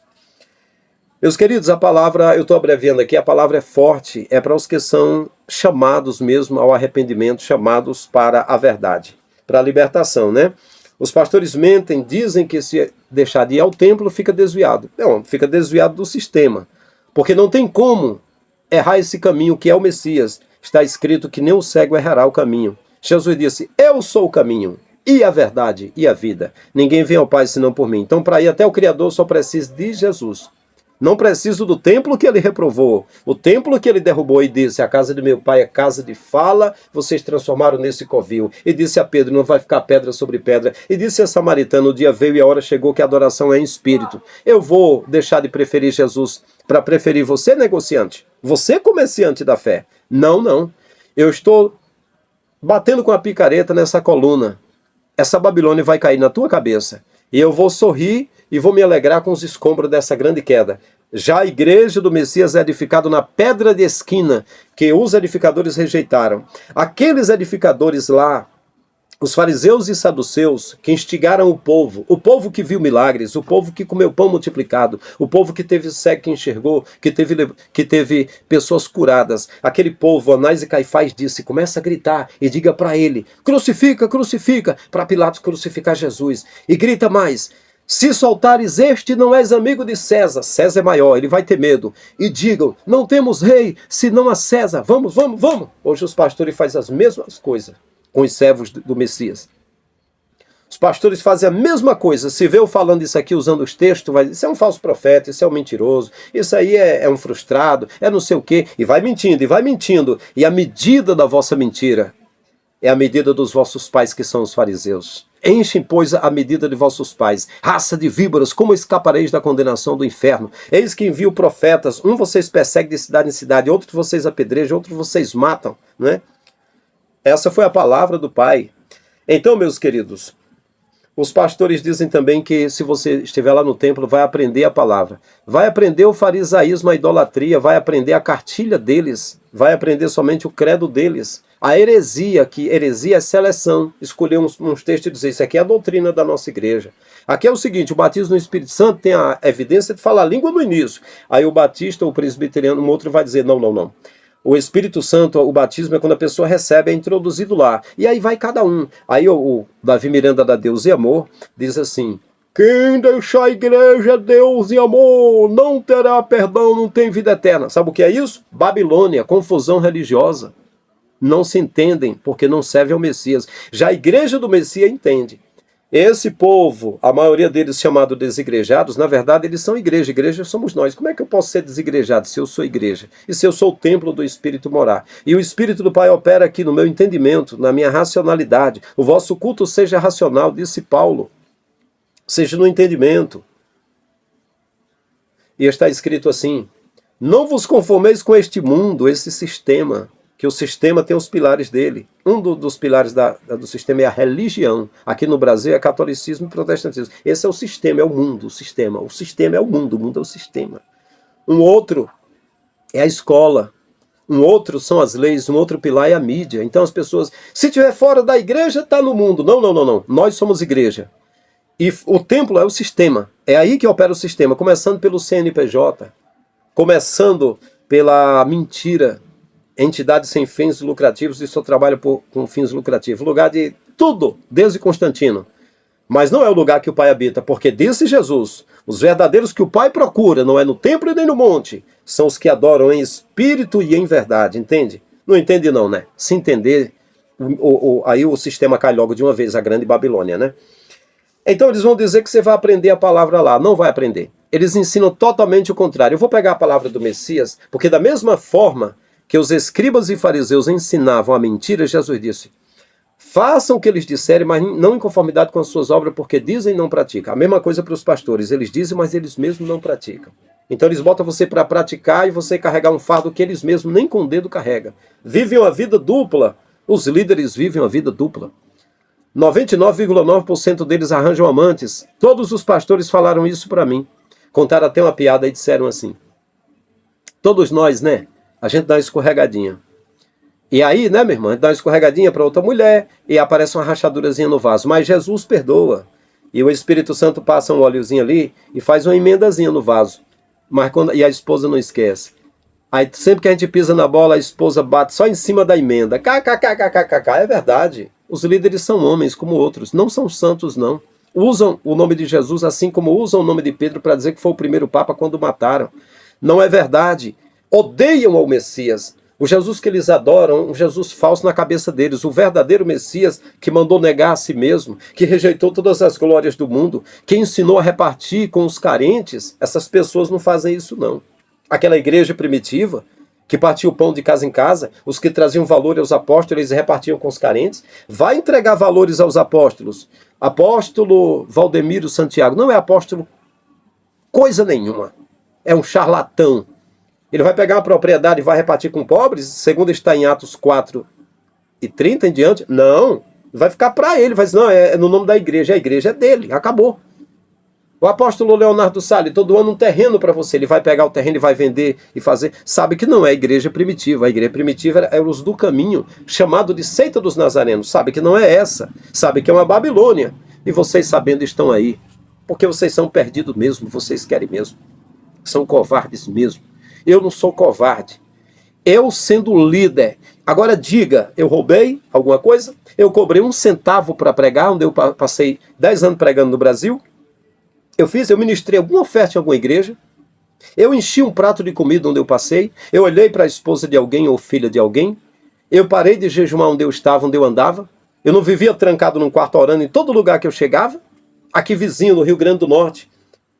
Meus queridos, a palavra, eu estou abreviando aqui, a palavra é forte, é para os que são chamados mesmo ao arrependimento, chamados para a verdade, para a libertação, né? Os pastores mentem, dizem que se deixar de ir ao templo, fica desviado. Não, fica desviado do sistema, porque não tem como errar esse caminho que é o Messias. Está escrito que nem o cego errará o caminho. Jesus disse, eu sou o caminho, e a verdade, e a vida. Ninguém vem ao Pai senão por mim. Então, para ir até o Criador, só preciso de Jesus. Não preciso do templo que ele reprovou, o templo que ele derrubou e disse, a casa de meu pai é casa de fala, vocês transformaram nesse covil. E disse a Pedro, não vai ficar pedra sobre pedra. E disse a samaritana, o dia veio e a hora chegou que a adoração é em espírito. Eu vou deixar de preferir Jesus para preferir você, negociante? Você, comerciante da fé? Não, não. Eu estou batendo com a picareta nessa coluna. Essa Babilônia vai cair na tua cabeça. E eu vou sorrir e vou me alegrar com os escombros dessa grande queda. Já a igreja do Messias é edificada na pedra de esquina, que os edificadores rejeitaram. Aqueles edificadores lá, os fariseus e saduceus, que instigaram o povo que viu milagres, o povo que comeu pão multiplicado, o povo que teve cego que enxergou, que teve pessoas curadas. Aquele povo, Anás e Caifás disse, começa a gritar e diga para ele, crucifica, crucifica, para Pilatos crucificar Jesus. E grita mais, se soltares este não és amigo de César, César é maior, ele vai ter medo. E digam, não temos rei, senão a César, vamos, vamos, vamos. Hoje os pastores fazem as mesmas coisas com os servos do Messias. Os pastores fazem a mesma coisa. Se vê eu falando isso aqui, usando os textos, vai dizer, isso é um falso profeta, isso é um mentiroso, isso aí é um frustrado, é não sei o quê. E vai mentindo, e vai mentindo. E a medida da vossa mentira é a medida dos vossos pais, que são os fariseus. Enchem, pois, a medida de vossos pais. Raça de víboras, como escapareis da condenação do inferno? Eis que envio profetas, um vocês perseguem de cidade em cidade, outro vocês apedrejam, outro vocês matam, né? Essa foi a palavra do Pai. Então, meus queridos, os pastores dizem também que se você estiver lá no templo, vai aprender a palavra. Vai aprender o farisaísmo, a idolatria, vai aprender a cartilha deles, vai aprender somente o credo deles. A heresia, que heresia é seleção, escolher uns textos e dizer, isso aqui é a doutrina da nossa igreja. Aqui é o seguinte, o batismo no Espírito Santo tem a evidência de falar a língua no início. Aí o batista ou o presbiteriano, um outro vai dizer, não, não, não. O Espírito Santo, o batismo é quando a pessoa recebe, é introduzido lá. E aí vai cada um. Aí o Davi Miranda da Deus e Amor diz assim, quem deixar a igreja, Deus e amor, não terá perdão, não tem vida eterna. Sabe o que é isso? Babilônia, confusão religiosa. Não se entendem porque não servem ao Messias. Já a igreja do Messias entende. Esse povo, a maioria deles chamado desigrejados, na verdade eles são igreja. Igreja somos nós. Como é que eu posso ser desigrejado se eu sou igreja? E se eu sou o templo do Espírito morar? E o Espírito do Pai opera aqui no meu entendimento, na minha racionalidade. O vosso culto seja racional, disse Paulo. Seja no entendimento. E está escrito assim, não vos conformeis com este mundo, esse sistema, que o sistema tem os pilares dele. Um dos pilares do sistema é a religião. Aqui no Brasil é catolicismo e protestantismo. Esse é o sistema, é o mundo, o sistema. O sistema é o mundo é o sistema. Um outro é a escola. Um outro são as leis, um outro pilar é a mídia. Então as pessoas, se estiver fora da igreja, está no mundo. Não, não, não, não. Nós somos igreja. E o templo é o sistema. É aí que opera o sistema, começando pelo CNPJ, começando pela mentira, entidades sem fins lucrativos e só trabalha com fins lucrativos. Lugar de tudo, desde Constantino. Mas não é o lugar que o Pai habita, porque disse Jesus, os verdadeiros que o Pai procura, não é no templo e nem no monte, são os que adoram em espírito e em verdade, entende? Não entende não, né? Se entender, aí o sistema cai logo de uma vez, a grande Babilônia, né? Então eles vão dizer que você vai aprender a palavra lá. Não vai aprender. Eles ensinam totalmente o contrário. Eu vou pegar a palavra do Messias, porque da mesma forma que os escribas e fariseus ensinavam a mentira, Jesus disse, façam o que eles disserem, mas não em conformidade com as suas obras, porque dizem e não praticam. A mesma coisa para os pastores. Eles dizem, mas eles mesmos não praticam. Então eles botam você para praticar e você carregar um fardo que eles mesmos nem com o dedo carregam. Vivem uma vida dupla. Os líderes vivem uma vida dupla. 99,9% deles arranjam amantes. Todos os pastores falaram isso para mim. Contaram até uma piada e disseram assim. Todos nós, né? A gente dá uma escorregadinha. E aí, né, minha irmã? A gente dá uma escorregadinha para outra mulher e aparece uma rachadurazinha no vaso. Mas Jesus perdoa. E o Espírito Santo passa um óleozinho ali e faz uma emendazinha no vaso. E a esposa não esquece. Aí sempre que a gente pisa na bola, a esposa bate só em cima da emenda. KKKKKK. É verdade. Os líderes são homens como outros, não são santos não. Usam o nome de Jesus assim como usam o nome de Pedro para dizer que foi o primeiro papa quando mataram. Não é verdade. Odeiam ao Messias. O Jesus que eles adoram, um Jesus falso na cabeça deles. O verdadeiro Messias que mandou negar a si mesmo, que rejeitou todas as glórias do mundo, que ensinou a repartir com os carentes. Essas pessoas não fazem isso não. Aquela igreja primitiva, que partia o pão de casa em casa, os que traziam valor aos apóstolos, eles repartiam com os carentes, vai entregar valores aos apóstolos. Apóstolo Valdemiro Santiago, não é apóstolo coisa nenhuma, é um charlatão. Ele vai pegar uma propriedade e vai repartir com pobres, segundo está em Atos 4:30 em diante? Não, vai ficar para ele, vai dizer, não, é no nome da igreja, a igreja é dele, acabou. O apóstolo Leonardo Salles, todo ano um terreno para você, ele vai pegar o terreno e vai vender e fazer. Sabe que não é a igreja primitiva. A igreja primitiva era os do caminho, chamado de seita dos nazarenos. Sabe que não é essa. Sabe que é uma Babilônia. E vocês sabendo estão aí. Porque vocês são perdidos mesmo, vocês querem mesmo. São covardes mesmo. Eu não sou covarde. Eu sendo líder. Agora diga, eu roubei alguma coisa? Eu cobrei 1 centavo para pregar, onde eu passei 10 anos pregando no Brasil. Eu ministrei alguma oferta em alguma igreja, eu enchi um prato de comida onde eu passei, eu olhei para a esposa de alguém ou filha de alguém, eu parei de jejumar onde eu estava, onde eu andava, eu não vivia trancado num quarto orando em todo lugar que eu chegava. Aqui vizinho, no Rio Grande do Norte,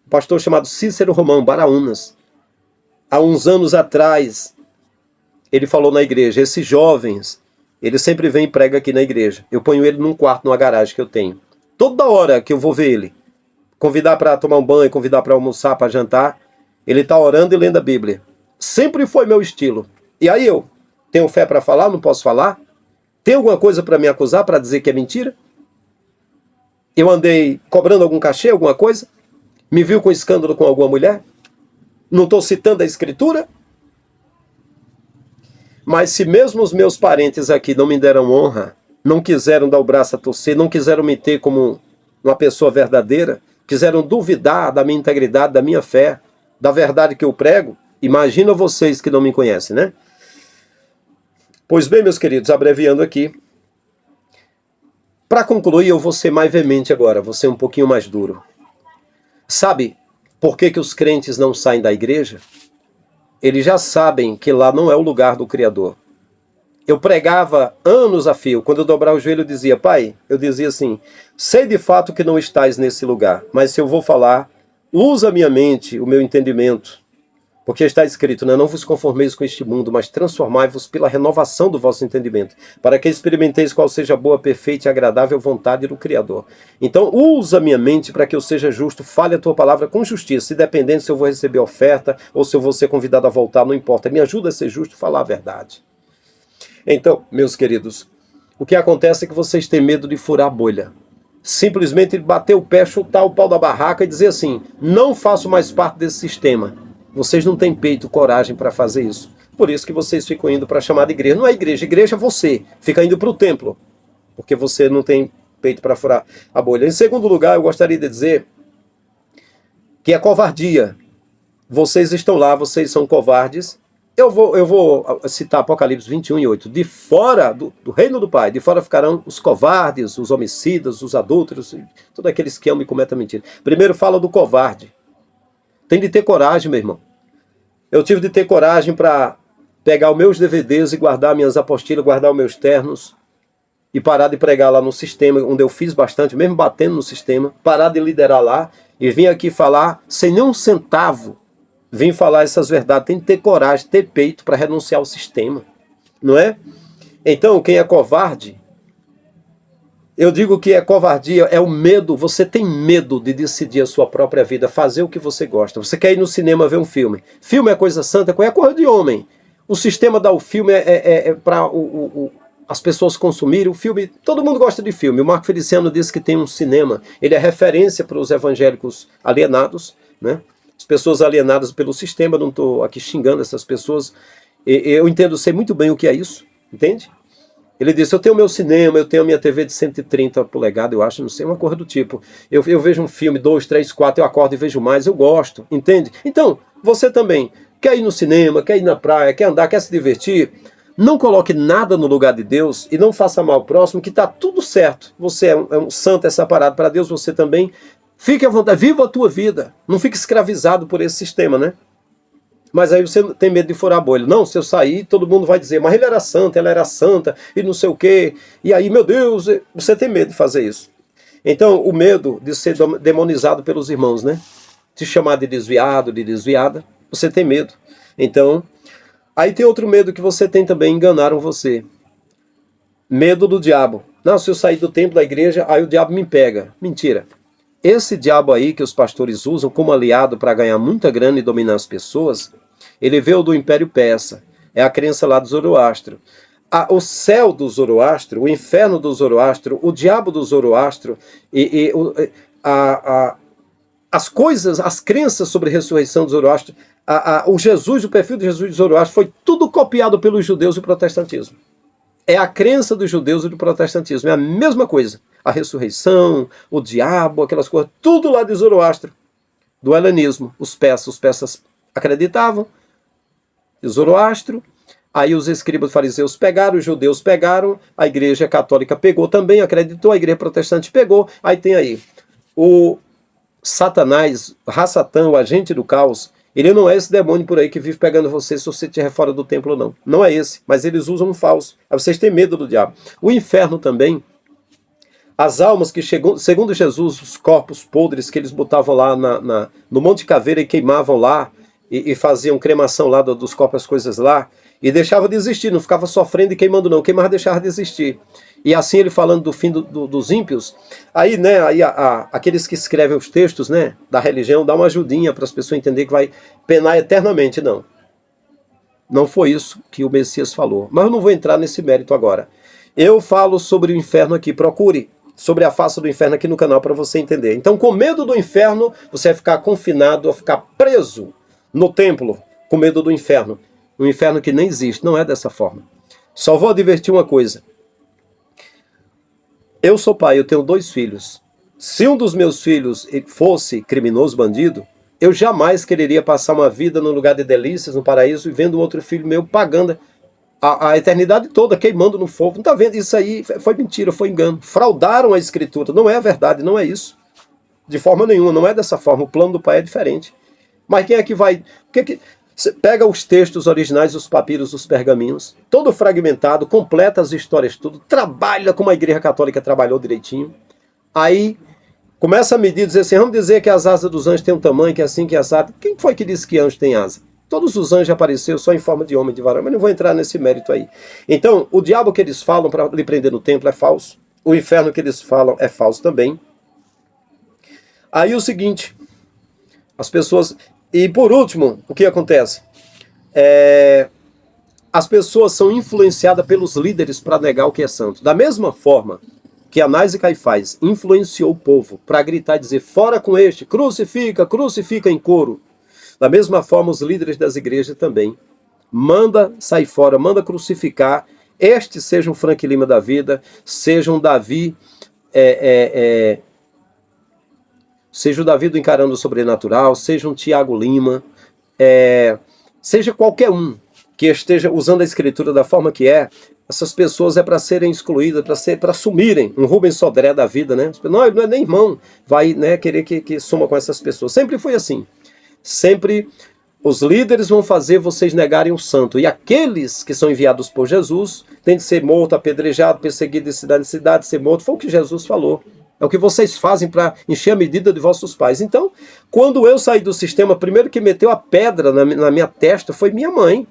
um pastor chamado Cícero Romão, Baraunas, há uns anos atrás, ele falou na igreja, esses jovens, ele sempre vem e prega aqui na igreja, eu ponho ele num quarto, numa garagem que eu tenho, toda hora que eu vou ver ele, convidar para tomar um banho, convidar para almoçar, para jantar, ele está orando e lendo a Bíblia. Sempre foi meu estilo. E aí eu tenho fé para falar, não posso falar? Tem alguma coisa para me acusar, para dizer que é mentira? Eu andei cobrando algum cachê, alguma coisa? Me viu com escândalo com alguma mulher? Não estou citando a Escritura? Mas se mesmo os meus parentes aqui não me deram honra, não quiseram dar o braço a torcer, não quiseram me ter como uma pessoa verdadeira, quiseram duvidar da minha integridade, da minha fé, da verdade que eu prego, imagina vocês que não me conhecem, né? Pois bem, meus queridos, abreviando aqui, para concluir, eu vou ser mais veemente agora, vou ser um pouquinho mais duro. Sabe por que os crentes não saem da igreja? Eles já sabem que lá não é o lugar do Criador. Eu pregava anos a fio, quando eu dobrava o joelho eu dizia, pai, eu dizia assim, sei de fato que não estás nesse lugar, mas se eu vou falar, usa a minha mente, o meu entendimento, porque está escrito, né, não vos conformeis com este mundo, mas transformai-vos pela renovação do vosso entendimento, para que experimenteis qual seja a boa, perfeita e agradável vontade do Criador. Então usa a minha mente para que eu seja justo, fale a tua palavra com justiça, se dependendo se eu vou receber oferta ou se eu vou ser convidado a voltar, não importa, me ajuda a ser justo e falar a verdade. Então, meus queridos, o que acontece é que vocês têm medo de furar a bolha. Simplesmente bater o pé, chutar o pau da barraca e dizer assim, não faço mais parte desse sistema. Vocês não têm peito, coragem para fazer isso. Por isso que vocês ficam indo para a chamada igreja. Não é igreja, igreja é você. Fica indo para o templo, porque você não tem peito para furar a bolha. Em segundo lugar, eu gostaria de dizer que é covardia. Vocês estão lá, vocês são covardes. Eu vou citar Apocalipse 21:8. De fora do reino do Pai, de fora ficarão os covardes, os homicidas, os adúlteros, todos aqueles que amam e cometem mentira. Primeiro fala do covarde. Tem de ter coragem, meu irmão. Eu tive de ter coragem para pegar os meus DVDs e guardar minhas apostilas, guardar os meus ternos e parar de pregar lá no sistema, onde eu fiz bastante, mesmo batendo no sistema, parar de liderar lá e vim aqui falar sem nem um centavo. Vim falar essas verdades, tem que ter coragem, ter peito para renunciar ao sistema, não é? Então, quem é covarde, eu digo que é covardia, é o medo, você tem medo de decidir a sua própria vida, fazer o que você gosta. Você quer ir no cinema ver um filme. Filme é coisa santa, é coisa de homem. O sistema dá o filme para as pessoas consumirem o filme. Todo mundo gosta de filme. O Marco Feliciano disse que tem um cinema, ele é referência para os evangélicos alienados, né? As pessoas alienadas pelo sistema, não estou aqui xingando essas pessoas, eu entendo, sei muito bem o que é isso, entende? Ele disse, eu tenho meu cinema, eu tenho a minha TV de 130 polegadas, eu acho, não sei, uma coisa do tipo. Eu vejo um filme, 2, 3, 4, eu acordo e vejo mais, eu gosto, entende? Então, você também quer ir no cinema, quer ir na praia, quer andar, quer se divertir, não coloque nada no lugar de Deus e não faça mal ao próximo, que está tudo certo. Você é um santo, é separado para Deus, você também. Fique à vontade, viva a tua vida. Não fique escravizado por esse sistema, né? Mas aí você tem medo de furar a bolha. Não, se eu sair, todo mundo vai dizer, mas ele era santo, ela era santa, e não sei o quê. E aí, meu Deus, você tem medo de fazer isso. Então, o medo de ser demonizado pelos irmãos, né? Te chamar de desviado, de desviada, você tem medo. Então, aí tem outro medo que você tem também, enganaram você. Medo do diabo. Não, se eu sair do templo da igreja, aí o diabo me pega. Mentira. Esse diabo aí que os pastores usam como aliado para ganhar muita grana e dominar as pessoas, ele veio do Império Persa. É a crença lá do Zoroastro. O céu do Zoroastro, o inferno do Zoroastro, o diabo do Zoroastro, as coisas, as crenças sobre a ressurreição do Zoroastro, o Jesus, o perfil de Jesus de Zoroastro foi tudo copiado pelos judeus e o protestantismo. É a crença dos judeus e do protestantismo, é a mesma coisa. A ressurreição, o diabo, aquelas coisas, tudo lá de Zoroastro, do helenismo. Os persas acreditavam de Zoroastro, aí os escribas fariseus pegaram, os judeus pegaram, a igreja católica pegou também, acreditou, a igreja protestante pegou, aí tem aí o Satanás, Ra-Satã, o agente do caos. Ele não é esse demônio por aí que vive pegando você se você estiver fora do templo, não. Não é esse, mas eles usam um falso. Aí vocês têm medo do diabo. O inferno também, as almas que chegam, segundo Jesus, os corpos podres que eles botavam lá no Monte Caveira e queimavam lá, e faziam cremação lá dos corpos, as coisas lá, e deixava de existir, não ficava sofrendo e queimando não, queimava deixava de existir. E assim ele falando do fim dos ímpios, aí, né, aqueles que escrevem os textos, né, da religião, dá uma ajudinha para as pessoas entenderem que vai penar eternamente, não. Não foi isso que o Messias falou. Mas eu não vou entrar nesse mérito agora. Eu falo sobre o inferno aqui, procure sobre a face do inferno aqui no canal para você entender. Então, com medo do inferno, você vai ficar confinado, vai ficar preso no templo, com medo do inferno. um inferno que nem existe. Não é dessa forma. Só vou advertir uma coisa. Eu sou pai, eu tenho 2 filhos. Se um dos meus filhos fosse criminoso, bandido, eu jamais quereria passar uma vida num lugar de delícias, no paraíso, e vendo um outro filho meu pagando a eternidade toda, queimando no fogo. Não está vendo? Isso aí foi mentira, foi engano. Fraudaram a Escritura. Não é a verdade, não é isso. De forma nenhuma, não é dessa forma. O plano do pai é diferente. Mas quem é que vai... Você pega os textos originais, os papiros, os pergaminhos, todo fragmentado, completa as histórias tudo, trabalha como a Igreja Católica trabalhou direitinho. Aí começa a medir, dizer assim, vamos dizer que as asas dos anjos têm um tamanho, que é assim, que é assado. Quem foi que disse que anjo tem asa? Todos os anjos apareceram só em forma de homem, de varão, mas não vou entrar nesse mérito aí. Então, o diabo que eles falam para lhe prender no templo é falso. O inferno que eles falam é falso também. Aí o seguinte, as pessoas... E por último, o que acontece? As pessoas são influenciadas pelos líderes para negar o que é santo. Da mesma forma que Anás e Caifás influenciou o povo para gritar e dizer, fora com este, crucifica, crucifica em coro. Da mesma forma, os líderes das igrejas também. Manda sair fora, manda crucificar. Este seja um Frank Lima da vida, seja um Davi... seja o Davi do Encarando o Sobrenatural, seja um Tiago Lima, seja qualquer um que esteja usando a Escritura da forma que é, essas pessoas é para serem excluídas, para sumirem. Um Rubens Sodré da vida, né? Não, ele não é nem irmão, vai, né, querer que suma com essas pessoas. Sempre foi assim. Sempre os líderes vão fazer vocês negarem o santo. E aqueles que são enviados por Jesus têm de ser morto, apedrejado, perseguido de cidade em cidade, ser morto. Foi o que Jesus falou. É o que vocês fazem para encher a medida de vossos pais. Então, quando eu saí do sistema, primeiro que meteu a pedra na minha testa foi minha mãe.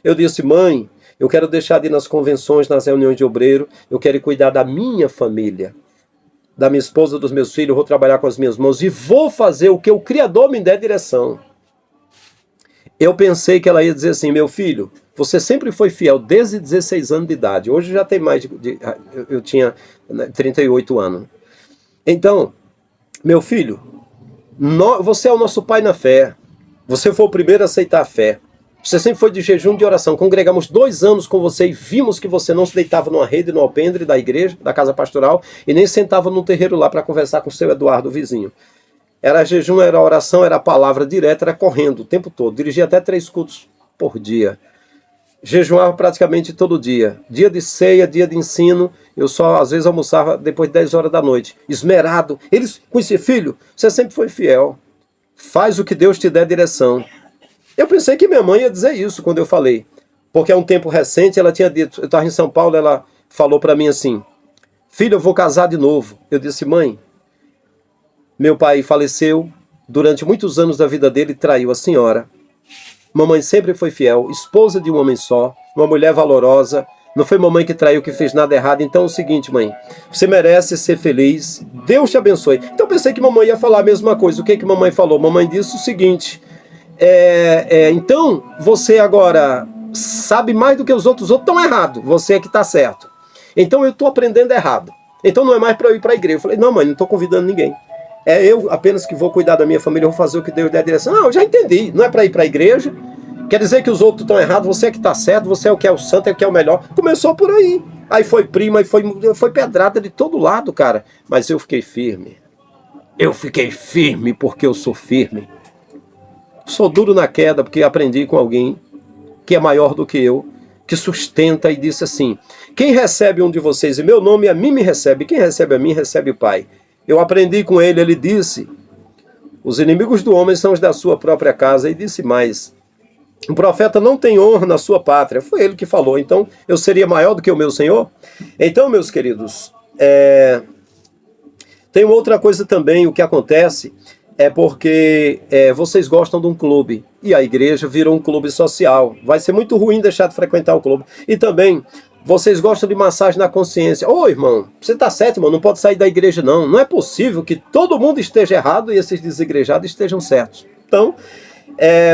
Eu disse, mãe, eu quero deixar de ir nas convenções, nas reuniões de obreiro, eu quero cuidar da minha família, da minha esposa, dos meus filhos, eu vou trabalhar com as minhas mãos e vou fazer o que o Criador me der direção. Eu pensei que ela ia dizer assim, meu filho, você sempre foi fiel desde 16 anos de idade. Hoje já tem mais eu tinha 38 anos. Então, meu filho, você é o nosso pai na fé. Você foi o primeiro a aceitar a fé. Você sempre foi de jejum e de oração. Congregamos 2 anos com você e vimos que você não se deitava numa rede, no alpendre da igreja, da casa pastoral, e nem sentava num terreiro lá para conversar com o seu Eduardo, o vizinho. Era jejum, era oração, era palavra direta, era correndo o tempo todo. Dirigia até 3 cultos por dia. Jejuava praticamente todo dia. Dia de ceia, dia de ensino, eu só às vezes almoçava depois de 10 horas da noite. Esmerado. Eles conheciam, filho, você sempre foi fiel. Faz o que Deus te der direção. Eu pensei que minha mãe ia dizer isso quando eu falei. Porque há um tempo recente ela tinha dito, eu estava em São Paulo, ela falou para mim assim, filho, eu vou casar de novo. Eu disse, mãe, meu pai faleceu, durante muitos anos da vida dele traiu a senhora. Mamãe sempre foi fiel, esposa de um homem só, uma mulher valorosa. Não foi mamãe que traiu, que fez nada errado. Então é o seguinte, mãe, você merece ser feliz, Deus te abençoe. Então eu pensei que mamãe ia falar a mesma coisa. O que que mamãe falou? Mamãe disse o seguinte, então você agora sabe mais do que os outros estão errados, você é que está certo. Então eu estou aprendendo errado. Então não é mais para eu ir para a igreja. Eu falei, não mãe, não estou convidando ninguém. É eu apenas que vou cuidar da minha família, eu vou fazer o que Deus der a direção. Não, eu já entendi, não é para ir para a igreja. Quer dizer que os outros estão errados, você é que está certo, você é o que é o santo, é o que é o melhor. Começou por aí. Aí foi prima, aí foi pedrada de todo lado, cara. Mas eu fiquei firme. Eu fiquei firme porque eu sou firme. Sou duro na queda porque aprendi com alguém que é maior do que eu, que sustenta e disse assim, quem recebe um de vocês em meu nome, a mim me recebe. Quem recebe a mim, recebe o Pai. Eu aprendi com ele, ele disse, os inimigos do homem são os da sua própria casa. E disse mais, um profeta não tem honra na sua pátria. Foi ele que falou, então eu seria maior do que o meu Senhor? Então, meus queridos, tem outra coisa também, o que acontece é porque vocês gostam de um clube, e a igreja virou um clube social. Vai ser muito ruim deixar de frequentar o clube. E também, vocês gostam de massagem na consciência. Ô, irmão, você está certo, irmão, não pode sair da igreja, não. Não é possível que todo mundo esteja errado e esses desigrejados estejam certos. Então,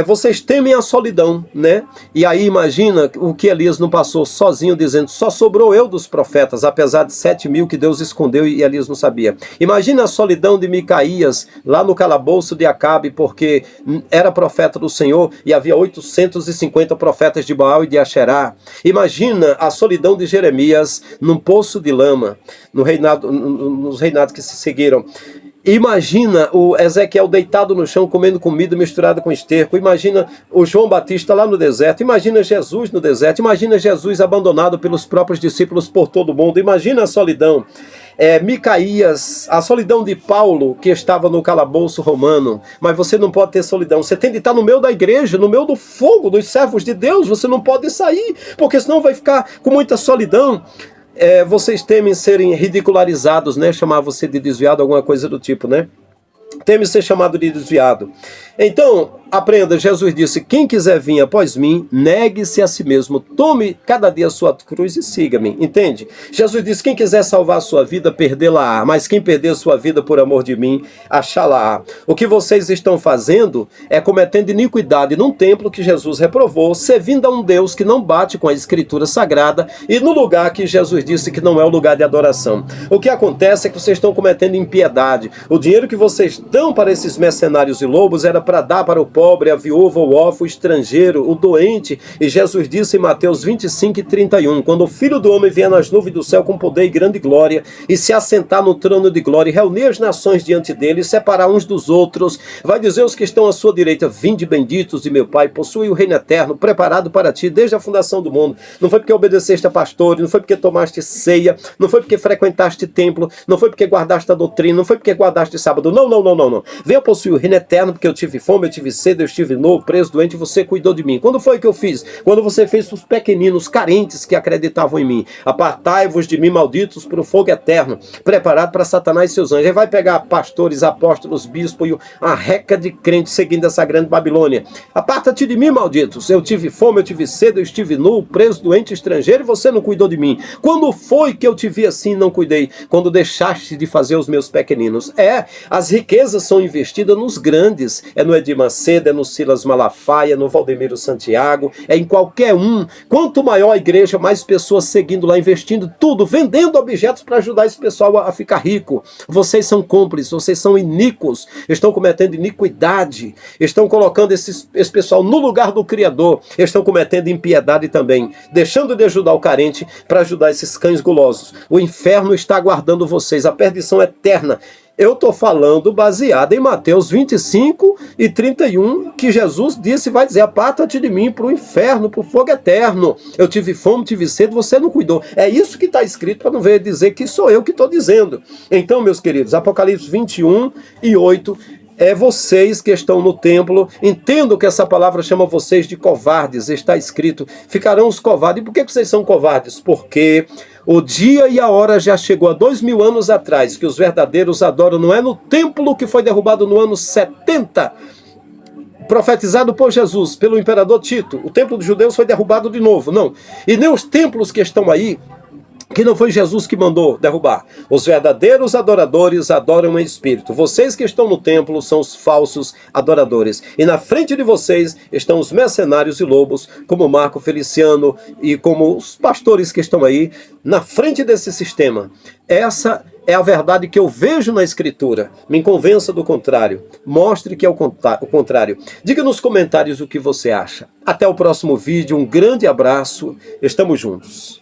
Vocês temem a solidão, né? E aí imagina o que Elias não passou sozinho, dizendo, só sobrou eu dos profetas, apesar de 7.000 que Deus escondeu e Elias não sabia. Imagina a solidão de Micaías, lá no calabouço de Acabe, porque era profeta do Senhor e havia 850 profetas de Baal e de Asherá. Imagina a solidão de Jeremias num poço de lama, nos reinados que se seguiram. Imagina o Ezequiel deitado no chão comendo comida misturada com esterco. Imagina o João Batista lá no deserto. Imagina Jesus no deserto. Imagina Jesus abandonado pelos próprios discípulos por todo mundo. Imagina a solidão. Micaías, a solidão de Paulo, que estava no calabouço romano. Mas você não pode ter solidão. Você tem de estar no meio da igreja, no meio do fogo, dos servos de Deus. Você não pode sair, porque senão vai ficar com muita solidão. Vocês temem serem ridicularizados, né? Chamar você de desviado, alguma coisa do tipo, né? Teme ser chamado de desviado. Então, aprenda, Jesus disse, quem quiser vir após mim, negue-se a si mesmo, tome cada dia a sua cruz e siga-me, entende? Jesus disse, quem quiser salvar a sua vida, perdê-la-á, mas quem perder a sua vida por amor de mim, achá-la-á. O que vocês estão fazendo é cometendo iniquidade num templo que Jesus reprovou, servindo a um Deus que não bate com a escritura sagrada e no lugar que Jesus disse que não é o lugar de adoração. O que acontece é que vocês estão cometendo impiedade. O dinheiro que vocês dão para esses mercenários e lobos era para dar para o pobre, a viúva, o órfão, o estrangeiro, o doente. E Jesus disse em Mateus 25:31, quando o Filho do Homem vier nas nuvens do céu com poder e grande glória, e se assentar no trono de glória, e reunir as nações diante dele, e separar uns dos outros, vai dizer aos que estão à sua direita, vinde benditos de meu Pai, possui o reino eterno, preparado para ti desde a fundação do mundo. Não foi porque obedeceste a pastores, não foi porque tomaste ceia, não foi porque frequentaste templo, não foi porque guardaste a doutrina, não foi porque guardaste sábado, não. Venha possuir o reino eterno, porque eu tive fome, eu tive sede, eu estive nu, preso, doente, você cuidou de mim. Quando foi que eu fiz? Quando você fez os pequeninos, carentes que acreditavam em mim. Apartai-vos de mim, malditos, para o fogo eterno, preparado para Satanás e seus anjos. Ele vai pegar pastores, apóstolos, bispos e a reca de crentes seguindo essa grande Babilônia. Aparta-te de mim, malditos. Eu tive fome, eu tive sede, eu estive nu, preso, doente, estrangeiro, e você não cuidou de mim. Quando foi que eu te vi assim e não cuidei? Quando deixaste de fazer os meus pequeninos. As riquezas são investidas nos grandes. É no Edir Macedo, é no Silas Malafaia, no Valdemiro Santiago, é em qualquer um. Quanto maior a igreja, mais pessoas seguindo lá, investindo tudo, vendendo objetos para ajudar esse pessoal a ficar rico. Vocês são cúmplices, vocês são iníquos, estão cometendo iniquidade, estão colocando esse pessoal no lugar do Criador, estão cometendo impiedade também, deixando de ajudar o carente para ajudar esses cães gulosos. O inferno está aguardando vocês, a perdição eterna. Eu estou falando baseado em Mateus 25:31, que Jesus disse, vai dizer, aparta-te de mim para o inferno, para o fogo eterno. Eu tive fome, tive sede, você não cuidou. É isso que está escrito, para não ver dizer que sou eu que estou dizendo. Então, meus queridos, Apocalipse 21:8, vocês que estão no templo, entendo que essa palavra chama vocês de covardes, está escrito, ficarão os covardes. E por que vocês são covardes? Porque o dia e a hora já chegou há 2000 anos atrás, que os verdadeiros adoram, não é no templo que foi derrubado no ano 70, profetizado por Jesus, pelo imperador Tito. O templo dos judeus foi derrubado de novo, não. E nem os templos que estão aí, que não foi Jesus que mandou derrubar. Os verdadeiros adoradores adoram em espírito. Vocês que estão no templo são os falsos adoradores. E na frente de vocês estão os mercenários e lobos, como Marco Feliciano e como os pastores que estão aí, na frente desse sistema. Essa é a verdade que eu vejo na Escritura. Me convença do contrário. Mostre que é o contrário. Diga nos comentários o que você acha. Até o próximo vídeo. Um grande abraço. Estamos juntos.